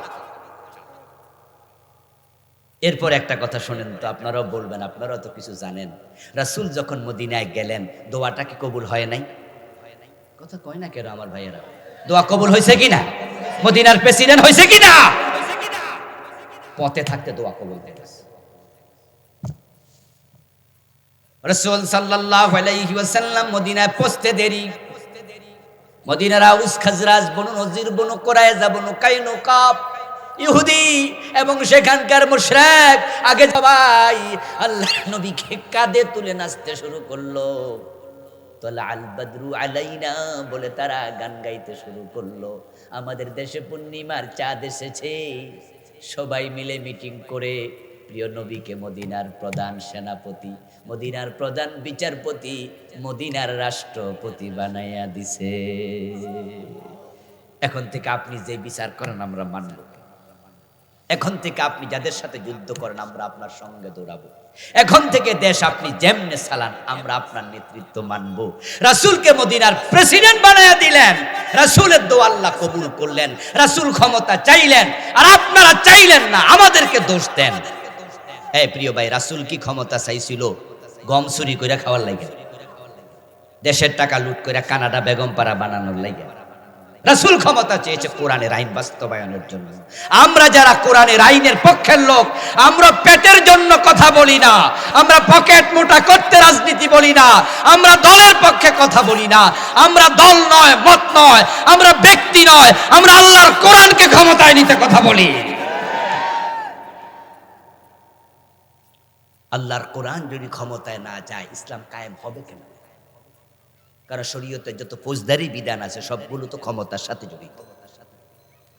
এরপর একটা কথা শোনেন তো, আপনারাও বলবেন, আপনারাও তো কিছু জানেন। রাসূল যখন মদিনায় গেলেন, দোয়াটা কি কবুল হয় নাই? কথা কয় না কেন আমার ভাইয়েরা? দোয়া কবুল হয়েছে কিনা? মদিনার প্রেসিডেন্ট হয়েছে কিনা? পথে থাকতে দোয়া কবুল হয়েছে। রাসূল সাল্লাল্লাহু আলাইহি ওয়াসাল্লাম মদিনায় পৌঁছতে দেরি। মদিনার আউস খাজরাজ, বনু নজির, বনু কুরাইজা, বনু কাইনুকা, ইহুদি এবং সেখানকার মুশরিক আগে সবাই আল্লাহ নবীকে কাঁধে তুলে নাচতে শুরু করলো। তোলা আল বদরু আলাইনা বলে তারা গান গাইতে শুরু করলো। আমাদের দেশে পূর্ণিমার চাঁদ এসেছে। সবাই মিলে মিটিং করে প্রিয় নবীকে মদিনার প্রধান সেনাপতি, মদিনার প্রধান বিচারপতি, মদিনার রাষ্ট্রপতি বানাইয়া দিছে। এখন থেকে আপনি যে বিচার করেন আমরা মানব। এখন থেকে আপনি যাদের সাথে যুদ্ধ করেন আমরা আপনার সঙ্গে দৌড়াবো। এখন থেকে দেশ আপনি যেমনে চালান আমরা আপনার নেতৃত্ব মানব। রাসূলকে মদিনার প্রেসিডেন্ট বানায়া দিলেন। রাসূলের দোয়া আল্লাহ কবুল করলেন। রাসূল ক্ষমতা চাইলেন, আর আপনারা চাইলেন না, আমাদেরকে দোষ দেন। এই প্রিয় ভাই, রাসূল কি ক্ষমতা চাইছিল গম চুরি করে খাওয়ার লাগে? দেশের টাকা লুট করে কানাডা বেগমপাড়া বানানোর লাগে? রাসূল ক্ষমতা চেয়েছে কোরআনের আইন বাস্তবায়নের জন্য। আমরা যারা কোরআনের আইনের পক্ষের লোক, আমরা পেটের জন্য কথা বলি না, আমরা পকেট মোটা করতে রাজনীতি বলি না, আমরা দলের পক্ষে কথা বলি না, আমরা দল নয়, মত নয়, আমরা ব্যক্তি নয়, আমরা আল্লাহর কোরআনকে ক্ষমতায় নিতে কথা বলি। আল্লাহর কোরআন যদি ক্ষমতায় না যায় ইসলাম কায়েম হবে কেন? কারণ শরীয়তে যত ফৌজদারি বিধান আছে সবগুলো তো ক্ষমতার সাথে জড়িত,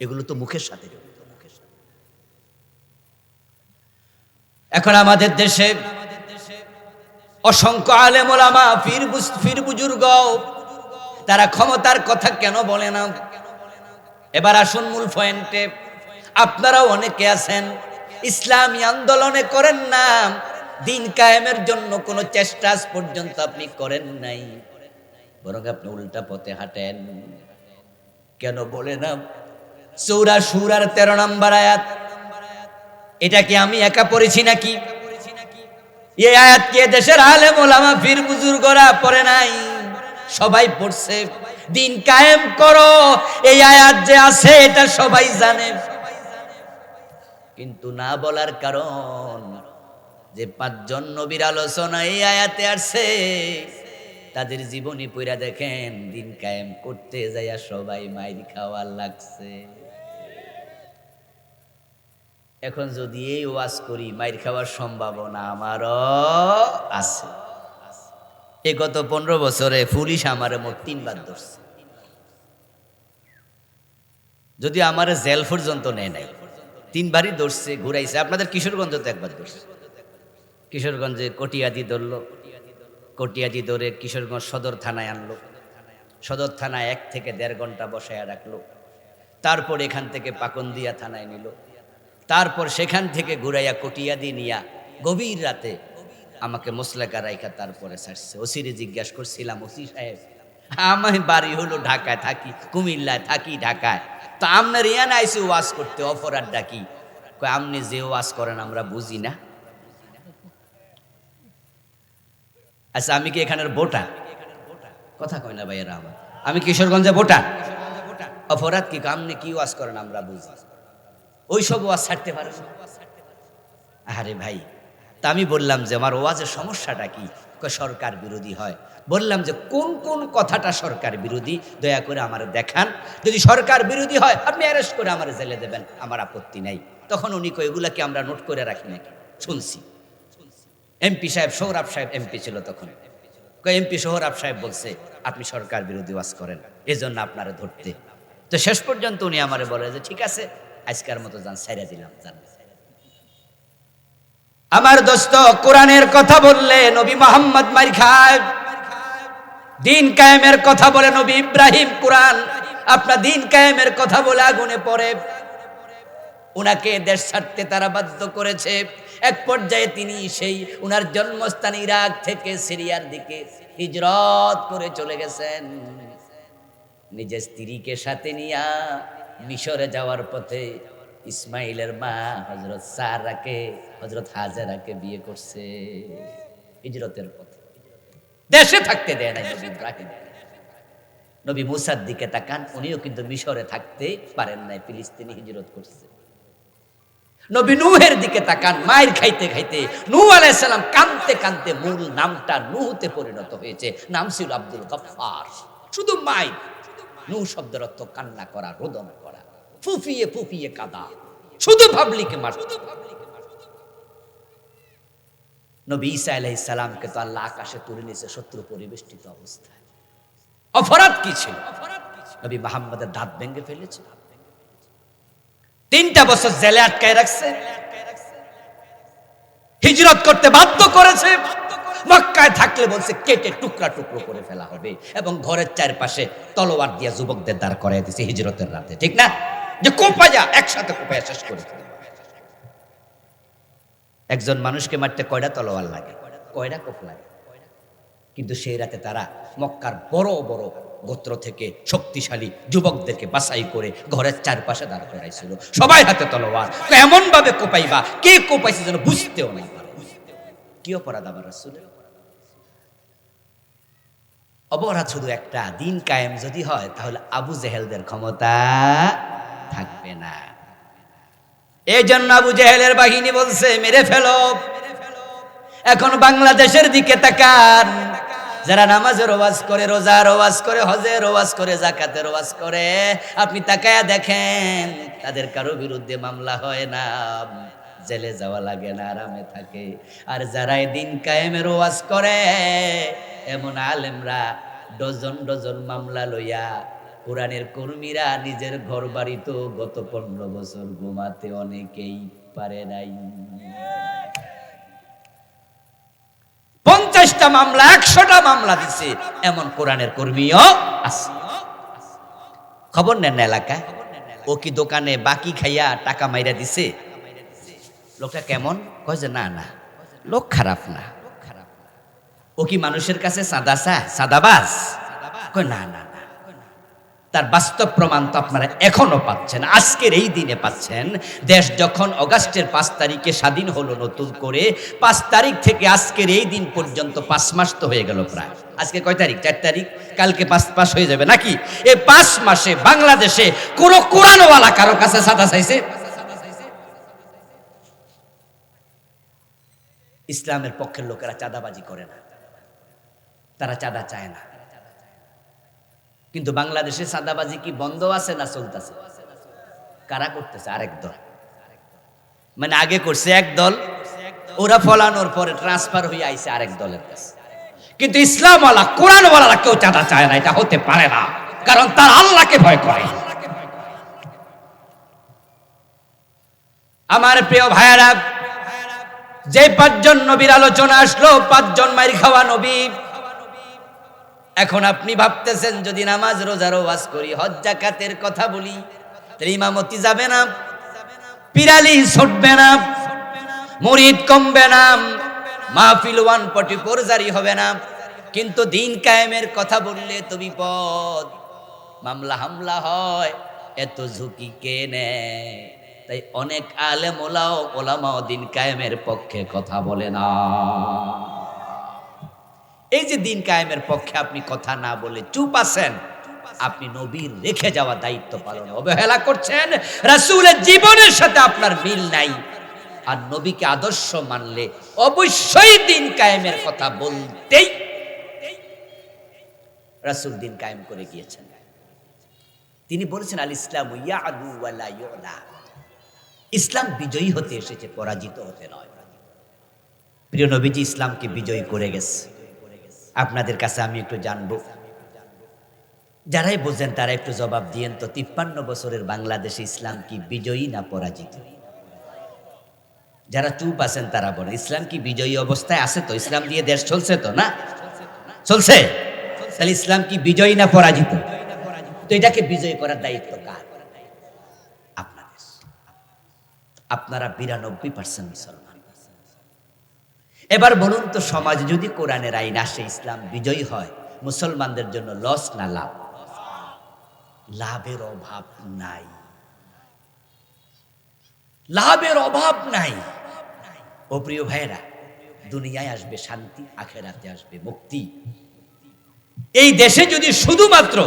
এগুলো তো মুখের সাথে জড়িত। এখন আমাদের দেশে অসংখ্য আলেম ওলামা, পীর বুজুর্গ, তারা ক্ষমতার কথা কেন বলে না? এবার আসুন মূল পয়েন্টে। আপনারাও অনেকে আছেন ইসলামী আন্দোলনে করেন না, দিন কায়েমের জন্য কোনো চেষ্টা আজ পর্যন্ত আপনি করেন নাই, বরং আপনি উল্টা পথে হাঁটেন। কেন বলে না? সূরা শুরার 13 নম্বর আয়াত, এটা কি আমি একা পড়েছি নাকি? এই আয়াত কি দেশের আলেম ওলামা পীর বুজুর্গরা পড়ে নাই? সবাই পড়ছে। দিন কায়েম করো, এই আয়াত যে আছে এটা সবাই জানে, কিন্তু না বলার কারণ যে 5 জন নবীর আলোচনা এই আয়াতে আসছে, তাদের জীবনী পড়া দেখেন, দিন কায়েম করতে যাইয়া সবাই মাইর খাওয়া লাগছে। এখন যদি এই ওয়াজ করি, মাইর খাওয়ার সম্ভাবনা আমারও আছে। এই গত 15 বছরে পুলিশ আমারে মোট 3 বার ধরছে, যদি আমার জেল পর্যন্ত নেয় নাই, 3 বারই ধরছে, ঘুরাইছে। আপনাদের কিশোরগঞ্জে তো একবার ধরছে, কিশোরগঞ্জে কটিয়াদি ধরলো, কটিয়াদি ধরে কিশোরগঞ্জ সদর থানায় আনলো, সদর থানায় 1 থেকে 1.5 ঘন্টা বসায়া রাখলো, তারপর এখান থেকে পাকন্দিয়া থানায় নিল, তারপর সেখান থেকে ঘুরাইয়া কটিয়াদি নিয়া গভীর রাতে আমাকে মোসলেকা রাইখা তারপরে ছাড়ছে। ওসিরে জিজ্ঞাসা করছিলাম, ওসি সাহেব আমি বাড়ি হলো ঢাকায় থাকি, কুমিল্লায় থাকি, ঢাকায়, তো আপনার ইয়ান আইসি ওয়াজ করতে, অপরাধ ডাকি? কয় আপনি যে ওয়াজ করেন আমরা বুঝি না। আচ্ছা আমি কি এখানের ভোটার? কথা কয় না ভাইয়েরা আমার, আমি কিশোরগঞ্জে ভোটার, অপরাধ কি? আপনি কি ওয়াজ করেন আমরা বুঝি, ওই সব ওয়াজ ছাড়তে পারেন? আরে ভাই, তা আমি বললাম যে আমার ওয়াজের সমস্যাটা কি? সরকার বিরোধী হয়। বললাম যে কোন কোন কথাটা সরকার বিরোধী দয়া করে আমার দেখান। যদি সরকার বিরোধী হয় আপনি অ্যারেস্ট করে আমার জেলে দেবেন, আমার আপত্তি নাই। তখন উনি কই এগুলা কি আমরা নোট করে রাখি নাকি? শুনছি এমপি সাহেব, সোহরাব সাহেব এমপি ছিল তখন, এমপি সোহরাব সাহেব বলছে আপনি সরকার বিরোধী ওয়াজ করেন, এজন্য আপনারা ধরতে। তো শেষ পর্যন্ত উনি আমারে বলে যে ঠিক আছে আজকের মতো যান, ছেড়ে দিলাম, যান। আমার দোস্ত, কোরআনের কথা বললে নবী মুহাম্মদ মার খায়, দিন কায়েমের কথা বলে নবী ইব্রাহিম কুরআন আপনার দিন কায়েমের কথা বলে আগুনে পড়ে। উনাকে দেশ ছাড়তে তারা বাধ্য করেছে। এক পর্যায়ে তিনি সেই উনার জন্মস্থান ইরাক থেকে সিরিয়ার দিকে হিজরত করে চলে গেছেন। নিজের স্ত্রীকে সাথে নিয়ে মিশরে যাওয়ার পথে ইসমাইলের মা হযরত সারাকে, হযরত হাজেরাকে বিয়ে করছে হিজরতের পথে। দেশে থাকতে দেয় নাই নবী ইব্রাহিম। নবী মুসার দিকে তাকান, উনিও কিন্তু মিশরে থাকতে পারেন নাই, ফিলিস্তিনে হিজরত করছে। নবী নূহের দিকে তাকান, মায়ের খাইতে খাইতে নূহ আলাইহিস সালাম কাঁদতে কাঁদতে মূল নামটা নূহতে পরিণত হয়েছে। নাম ছিল আব্দুল গফফার। শুধু মাই। নূহ শব্দের অর্থ কান্না করা, রোদন করা, ফুফিয়ে ফুফিয়ে কাঁদা, শুধু পাবলিকে মারত। নবী ঈসা আলাইহিস সালামকে তো আল্লাহ আকাশে তুলে নিয়েছে শত্রু পরিবেষ্টিত অবস্থায়। অপরাধ কি ছিল? নবী মুহাম্মদের দাঁত ভেঙে ফেলেছে। 3টা বছর জেলে আটকায় রাখছে, হিজরত করতে বাধ্য করেছে। মক্কায় থাকলে বলছে কেটে টুকরা টুকরো করে ফেলা হবে, এবং ঘরের চারপাশে তলোয়ার দিয়ে যুবকদের দাঁড় করাই দিয়েছে হিজরতের রাতে, ঠিক না? যে কোপায়া একসাথে কোপায়া শেষ করে ফেলবে। একজন মানুষকে মারতে কয়টা তলোয়ার লাগে, কয়টা কোপ লাগে? কিন্তু সেই রাতে তারা মক্কার বড় বড় গোত্র থেকে শক্তিশালী যুবকদেরকে বাছাই করে ঘরের চারপাশে দাঁড় করাইছিল, সবাই হাতে তলোয়ার। এমন ভাবে কোপাইবা, কে কোপাইছে যেন বুঝতেও না পারে। কি অপরাধ আমার রাসূলের? অপরাধ শুধু একটা, দিন কায়েম যদি হয় তাহলে আবু জেহেলদের ক্ষমতা থাকবে না। এই জন্য আবু জেহেলের বাহিনী বলছে মেরে ফেলো। এখন বাংলাদেশের দিকে তাকান, যারা নামাজের ওয়াজ করে, রোজার ওয়াজ করে, হজের ওয়াজ করে, যাকাতের ওয়াজ করে, আপনি তাকায়া দেখেন তাদের কারো বিরুদ্ধে মামলা হয় না, জেলে যাওয়া লাগে না, আরামে থাকে। আর যারা দিন কায়েমের ওয়াজ করে এমন আলেমরা ডজন ডজন মামলা লইয়া, কোরআনের কর্মীরা নিজের ঘর বাড়ি তো গত 15 বছর ঘুমাতে অনেকেই পারে নাই। 50টা মামলা, 100টা মামলা দিছে এমন কোরআনের কর্মীও আছে। খবর নেন এলাকায়, ও কি দোকানে বাকি খাইয়া টাকা মাইরা দিছে? লোকটা কেমন? কয় যে না না, লোক খারাপ না। ও কি মানুষের কাছে সাদাবাজ? কয় না না না। তার বাস্তব প্রমাণ তো আপনারা এখনো পাচ্ছেন, আজকের এই দিনে পাচ্ছেন। দেশ যখন অগাস্টের 5 তারিখে স্বাধীন হলো নতুন করে, 5 তারিখ থেকে আজকের এই দিন পর্যন্ত 5 মাস তো হয়ে গেল প্রায়। আজকে কয় তারিখ? 4 তারিখ। কালকে 5 মাস হয়ে যাবে নাকি? এই 5 মাসে বাংলাদেশে কোন কোরআনওয়ালা কারো কাছে সাদা চাইছে? ইসলামের পক্ষের লোকেরা চাঁদাবাজি করে না, তারা চাঁদা চায় না। কিন্তু বাংলাদেশে চাঁদাবাজি কি বন্ধ আছে না চলতেছে? কারা করতেছে? আরেক দল। মানে আগে করছে এক দল, ওরা ফলানোর পরে ট্রান্সফার হয়ে আইছে আরেক দলের কাছে। কিন্তু ইসলামওয়ালা, কোরআনওয়ালা কেউ চাঁদা চায় না, এটা হতে পারে না, কারণ তার আল্লাহকে ভয় করে। আমার প্রিয় ভাইয়েরা, যে 5 জন নবীর আলোচনা আসলো, 5 জন মাইর খাওয়া নবী। এখন আপনি ভাবতেছেন যদি নামাজ রোজার ওয়াজ করি, হজ যাকাতের কথা বলি, তাহলে ইমামতি যাবে না, পিরালি ছুটবে না, মুরিদ কমবে না, মাহফিল 144 জারি হবে না। কিন্তু দিন কায়েমের কথা বললে তো বিপদ, মামলা হামলা হয়, এত ঝুঁকি কে নেয়? তাই অনেক আলেম ওলামাও দিন কায়েমের পক্ষে কথা বলে না। এই যে দিন কায়েমের পক্ষে আপনি কথা না বলে চুপ আছেন, আপনি নবীর রেখে যাওয়া দায়িত্ব পালনে অবহেলা করছেন। রাসূলের জীবনের সাথে আপনার মিল নাই। আর নবীকে আদর্শ মানলে অবশ্যই দিন কায়েমের কথা বলতেই রাসূল দিন কায়েম করে গিয়েছেন। তিনি বলেছেন আল ইসলামু ইয়া'লু ওয়া লা ইউ'লা, ইসলাম বিজয়ী হতে এসেছে, পরাজিত হতে নয়। প্রিয় নবীজি ইসলামকে বিজয়ী করে গেছে। আপনাদের কাছে আমি একটু জানবো, যারাই বোঝেন তারা একটু জবাব দিয়েন তো, 53 বছরের বাংলাদেশে ইসলাম কি বিজয়ী না পরাজিত? যারা চুপ আছেন তারা বলেন, ইসলাম কি বিজয়ী অবস্থায় আছে? তো ইসলাম দিয়ে দেশ চলছে তো, না চলছে? তাহলে ইসলাম কি বিজয়ী না পরাজিত? তো এটাকে বিজয়ী করার দায়িত্ব কার? আপনাদের। আপনারা 92% মুসলমান। এবার বলুন তো, সমাজ যদি কোরআনের আইন আসে, ইসলাম বিজয়ী হয়, মুসলমানদের জন্য লস না লাভ? লাভের অভাব নাই, লাভের অভাব নাই। ও প্রিয় ভাইরা, দুনিয়ায় আসবে শান্তি, আখেরাতে আসবে মুক্তি। এই দেশে যদি শুধুমাত্র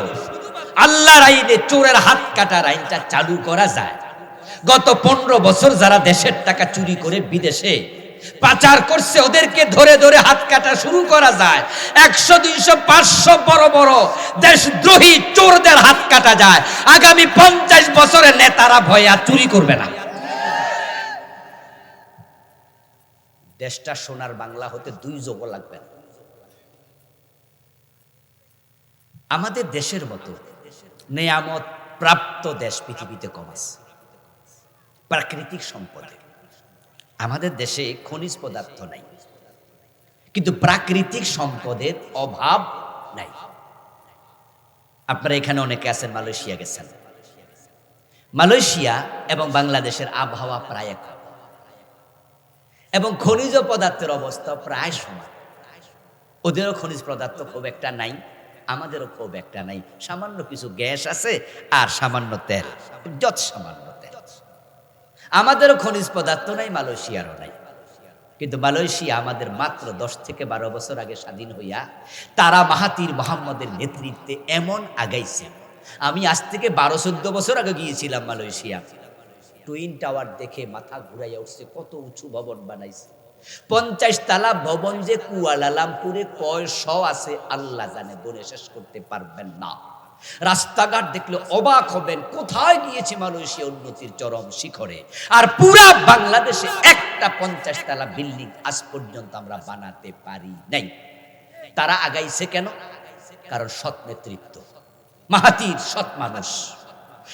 আল্লাহর আইনে চোরের হাত কাটার আইনটা চালু করা যায়, গত 15 বছর যারা দেশের টাকা চুরি করে বিদেশে পাচার করছে ওদেরকে ধরে ধরে হাত কাটা শুরু করা যায়, 100, 200, 500 বড় বড় দেশদ্রোহী চোরদের হাত কাটা যায়, আগামী 50 বছরের নেতারা ভয়ে আর চুরি করবে না। দেশটা সোনার বাংলা হতে 2 যুগ লাগবে না। আমাদের দেশের মতো নেয়ামত প্রাপ্ত দেশ পৃথিবীতে কম আছে। প্রাকৃতিক সম্পদে আমাদের দেশে খনিজ পদার্থ নাই, কিন্তু প্রাকৃতিক সম্পদের অভাব নাই। আপনারা এখানে অনেকে আছেন, মালয়েশিয়া গেছেন। মালয়েশিয়া এবং বাংলাদেশের আবহাওয়া প্রায় এক, এবং খনিজ পদার্থের অবস্থা প্রায় সমান। ওদেরও খনিজ পদার্থ খুব একটা নাই, আমাদেরও খুব একটা নাই। সামান্য কিছু গ্যাস আছে আর সামান্য তেল, যত সামান্য তেল। আমাদেরও খনিজ পদার্থ নাই, মালয়েশিয়ারও নাই। কিন্তু মালয়েশিয়া আমাদের মাত্র 10 থেকে 12 বছর আগে স্বাধীন হইয়া তারা মাহাতির মোহাম্মদের নেতৃত্বে এমন আগাইছে। আমি আজ থেকে 12-14 বছর আগে গিয়েছিলাম মালয়েশিয়া। টুইন টাওয়ার দেখে মাথা ঘুরাইয়া উঠছে, কত উঁচু ভবন বানাইছে। 50 তলা ভবন যে কুয়ালালামপুরে কয় শ আছে আল্লাহ জানে, বলে শেষ করতে পারবেন না। রাস্তাঘাট দেখলে অবাক হবেন, কোথায় গিয়েছে মালয়েশিয়া উন্নতির চরম শিখরে। আর পুরা বাংলাদেশে একটা 50 তলা বিল্ডিং আজ পর্যন্ত আমরা বানাতে পারি নাই। তারা আগাইছে কেন? কারণ সৎ নেতৃত্ব, মাহাতির সৎ মানুষ।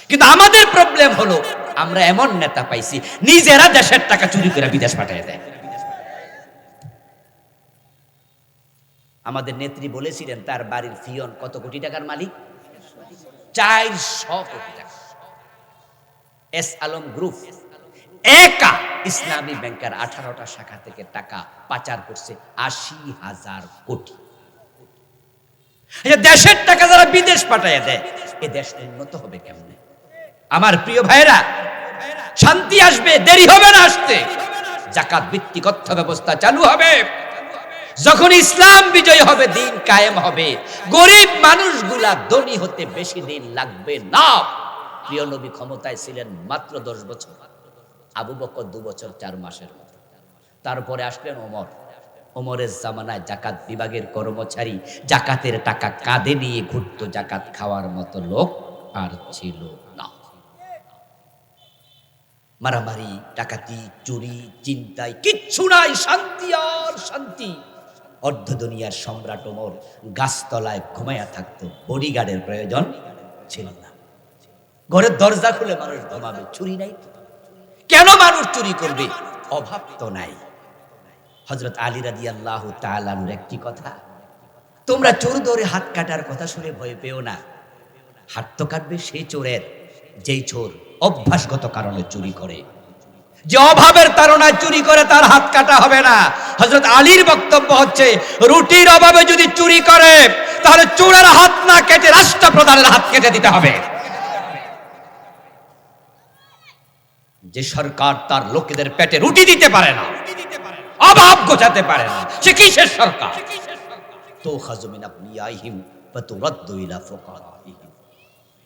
কিন্তু আমাদের প্রবলেম হলো, আমরা এমন নেতা পাইছি নিজেরা দেশের টাকা চুরি করে বিদেশ পাঠিয়ে দেয়। আমাদের নেত্রী বলেছিলেন তার বাড়ির ফিয়ন কত কোটি টাকার মালিক? 400 কোটি টাকা। এস আলম গ্রুপ একা ইসলামী ব্যাংকের 18টা শাখা থেকে টাকা পাচার করছে 80,000 কোটি। দেশের টাকা যারা বিদেশ পাঠায় দেয়, এ দেশ উন্নত হবে কেমনে? আমার প্রিয় ভাইরা, শান্তি আসবে, দেরি হবে না আসতে। যাকাত ভিত্তিক অর্থ ব্যবস্থা চালু হবে। যখন ইসলাম বিজয় হবে, দিন কায়েম হবে, গরিব মানুষগুলা ধনী হতে বেশি দিন লাগবে না। প্রিয় নবী ক্ষমতায় ছিলেন মাত্র 10 বছর, আবু বকর 2 বছর 4 মাসের মতো। তারপরে আসলেন ওমর। ওমরের জামানায় জাকাত বিভাগের কর্মচারী জাকাতের টাকা কাঁধে নিয়ে ঘুরত, জাকাত খাওয়ার মতো লোক আর ছিল না। মারামারি, ডাকাতি, চুরি, চিন্তায় কিচ্ছু নাই, শান্তি আর শান্তি। অর্ধ দুনিয়ার সম্রাট ওমর গাছতলায় ঘুমাইয়া থাকতো, বডিগার্ডের প্রয়োজন ছিল না। ঘরের দরজা খুলে মানুষ ঘুমাবে, চুরি নাই তো। কেন মানুষ চুরি করবে? অভাব তো নাই। হযরত আলী রাদিয়াল্লাহু তাআলা আনহুর একটি কথা, তোমরা চোর ধরে হাত কাটার কথা শুনে ভয় পেও না। হাত তো কাটবে সেই চোরের, যেই চোর অভ্যাসগত কারণে চুরি করে। যে অভাবের তাড়নায় চুরি করে তার হাত কাটা হবে না। হযরত আলীর বক্তব্য হচ্ছে, রুটির অভাবে যদি চুরি করে তাহলে চোরের হাত না কেটে রাষ্ট্রপ্রধানের হাত কেটে দিতে হবে। যে সরকার তার লোকেদের পেটে রুটি দিতে পারে না, অভাব গোছাতে পারে না, সে কিসের সরকার? তুখাযু মিন আগনিয়াহিম ওয়া তুরাদ্দু ইলা ফুকারাহিম।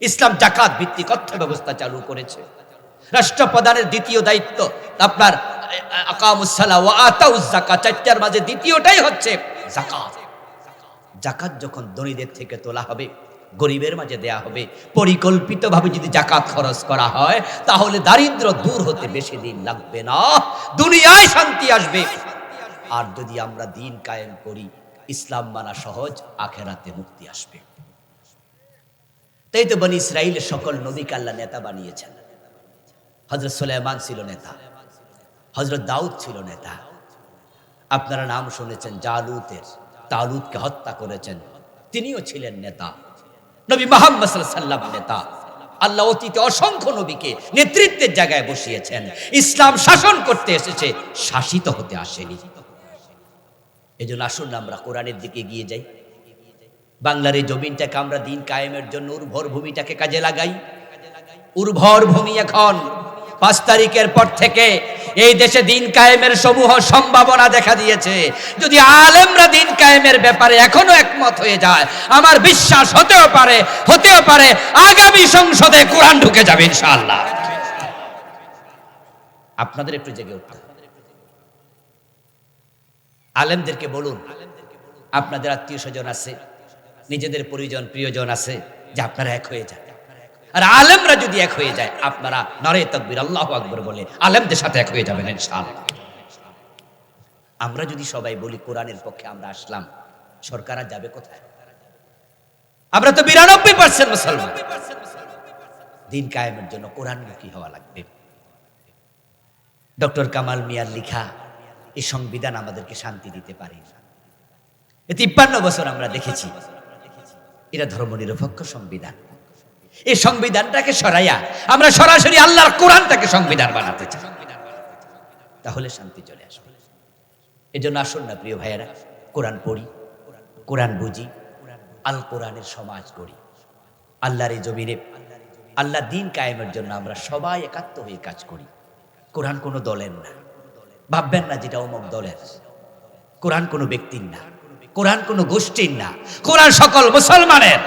ইসলাম জাকাত ভিত্তিক অর্থ ব্যবস্থা চালু করেছে। রাষ্ট্রপ্রধানের দ্বিতীয় দায়িত্ব আপনার আকামুস সালাহ ওয়া আতাউজ যাকাত, চারটার মাঝে দ্বিতীয়টাই হচ্ছে যাকাত। যাকাত যখন ধনীদের থেকে তোলা হবে, গরিবের মাঝে দেয়া হবে, পরিকল্পিতভাবে যদি যাকাত খরচ করা হয়, তাহলে দারিদ্র দূর হতে বেশি দিন লাগবে না, দুনিয়ায় শান্তি আসবে। আর যদি আমরা দিন কায়েম করি, ইসলাম মানা সহজ, আখেরাতে মুক্তি আসবে। তাই তো বনি ইসরাইলের সকল নবীকে আল্লাহ নেতা বানিয়েছেন। হযরত সুলাইমান ছিল নেতা, হযরত দাউদ ছিল নেতা। আপনারা নাম শুনেছেন জালুতের, তালুতকে হত্যা করেছেন, তিনিও ছিলেন নেতা। নবী মুহাম্মদ সাল্লাল্লাহু আলাইহি ওয়াসাল্লাম নেতা। আল্লাহ অতীতে অসংখ্য নবীকে নেতৃত্বের জায়গায় বসিয়েছেন। ইসলাম শাসন করতে এসেছে, শাসিত হতে আসেনি। এজন্য আসুন আমরা কোরআনের দিকে এগিয়ে যাই। বাংলার এই জমিনটাকে আমরা দিন কায়েমের জন্য উর্বর ভূমিটাকে কাজে লাগাই। উর্বর ভূমি এখন 5 তারিখের পর থেকে এই দেশে দিন কায়েমের সমূহ সম্ভাবনা দেখা দিয়েছে। যদি আলেমরা দিন কায়েমের ব্যাপারে এখনো একমত হয়ে যায়, আমার বিশ্বাস হতেও পারে আগামী সংসদে কোরআন ঢুকে যাবে ইনশাআল্লাহ। আপনাদের একটু জেগে উঠতে হবে। আলেমদেরকে বলুন, আপনাদের আত্মীয় স্বজন আছে, নিজেদের পরিজন প্রিয়জন আছে, যে আপনারা এক হয়ে যান। আর আলেমরা যদি এক হয়ে যায়, আপনারা নারে তাকবীর আল্লাহু আকবার বলে আলেমদের সাথে এক হয়ে যাবেন ইনশাআল্লাহ। আমরা যদি সবাই বলি কোরআনের পক্ষে আমরা আসলাম, সরকার আর যাবে কোথায়? আমরা তো 92% মুসলমান। দিন কায়েমের জন্য কোরআনমুখী হওয়া লাগবে। ডক্টর কামাল মিয়ার লেখা এই সংবিধান আমাদেরকে শান্তি দিতে পারে না। 53 বছর আমরা দেখেছি এরা ধর্মনিরপেক্ষ সংবিধান। এই সংবিধানটাকে সরাইয়া আমরা সরাসরি আল্লাহর কোরআনটাকে সংবিধান বানাতে চাই, তাহলে শান্তি চলে আসবে। এজন্য আসুন না প্রিয় ভাইয়েরা, কোরআন পড়ি, কোরআন বুঝি, আল কোরআনের সমাজ গড়ি। আল্লাহর এই জমিনে আল্লাহ দিন কায়েমের জন্য আমরা সবাই একাত্ম হয়ে কাজ করি। কোরআন কোনো দলের না, ভাববেন না যেটা অমুক দলের। কোরআন কোনো ব্যক্তির না, কোরআন কোনো গোষ্ঠীর না, কোরআন সকল মুসলমানের।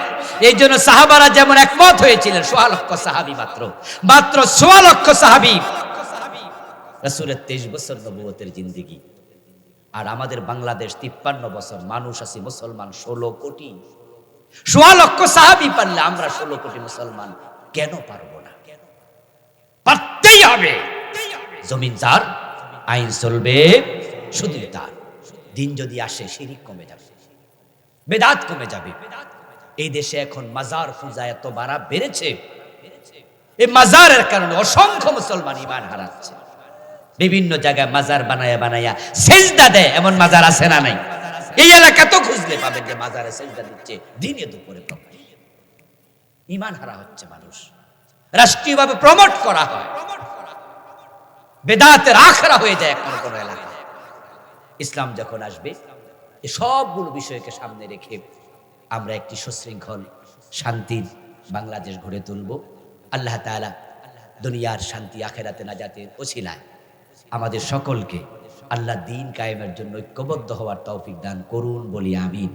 এই জন্য সাহাবারা যেমন একমত হয়েছিলেন, 1.5 লক্ষ সাহাবী, মাত্র 1.5 লক্ষ সাহাবী। রাসূলের 23 বছর নবুয়তের জিন্দেগি, আর আমাদের বাংলাদেশ 53 বছর, মানুষ আছে মুসলমান 16 কোটি। 1.5 লক্ষ সাহাবী পারলে আমরা 16 কোটি মুসলমান কেন পারবো না? পারতেই হবে। জমিন যার, আইন চলবে শুধু তার। দিন যদি আসে, শিরিক কমে যাবে, বেদাত কমে যাবে। এই দেশে এখন মাজার পূজা এত বাড়া বেড়েছে, এই মাজারের কারণে অসংখ্য মুসলমান ঈমান হারাচ্ছে। বিভিন্ন জায়গায় মাজার বানায়া সেজদা দেয়, এমন মাজার আছে না নাই? এই এলাকা তো খুঁজলে পাবেন যে মাজারে সেজদা দিচ্ছে দিনে দুপুরে। ঈমান হারা হচ্ছে মানুষ, রাষ্ট্রীয়ভাবে প্রমোট করা হয়, বেদাতের আখড়া হয়ে যায় এখন কোন এলাকা। ইসলাম যখন আসবে, এই সবগুলো বিষয়কে সামনে রেখে আমরা একটি সুশৃঙ্খল শান্তির বাংলাদেশ গড়ে তুলব। আল্লাহ তাআলা দুনিয়ার শান্তি, আখেরাতে নাজাতের ওসিলায় আমাদের সকলকে আল্লাহ দিন কায়েমের জন্য ঐক্যবদ্ধ হওয়ার তৌফিক দান করুন, বলি আমিন।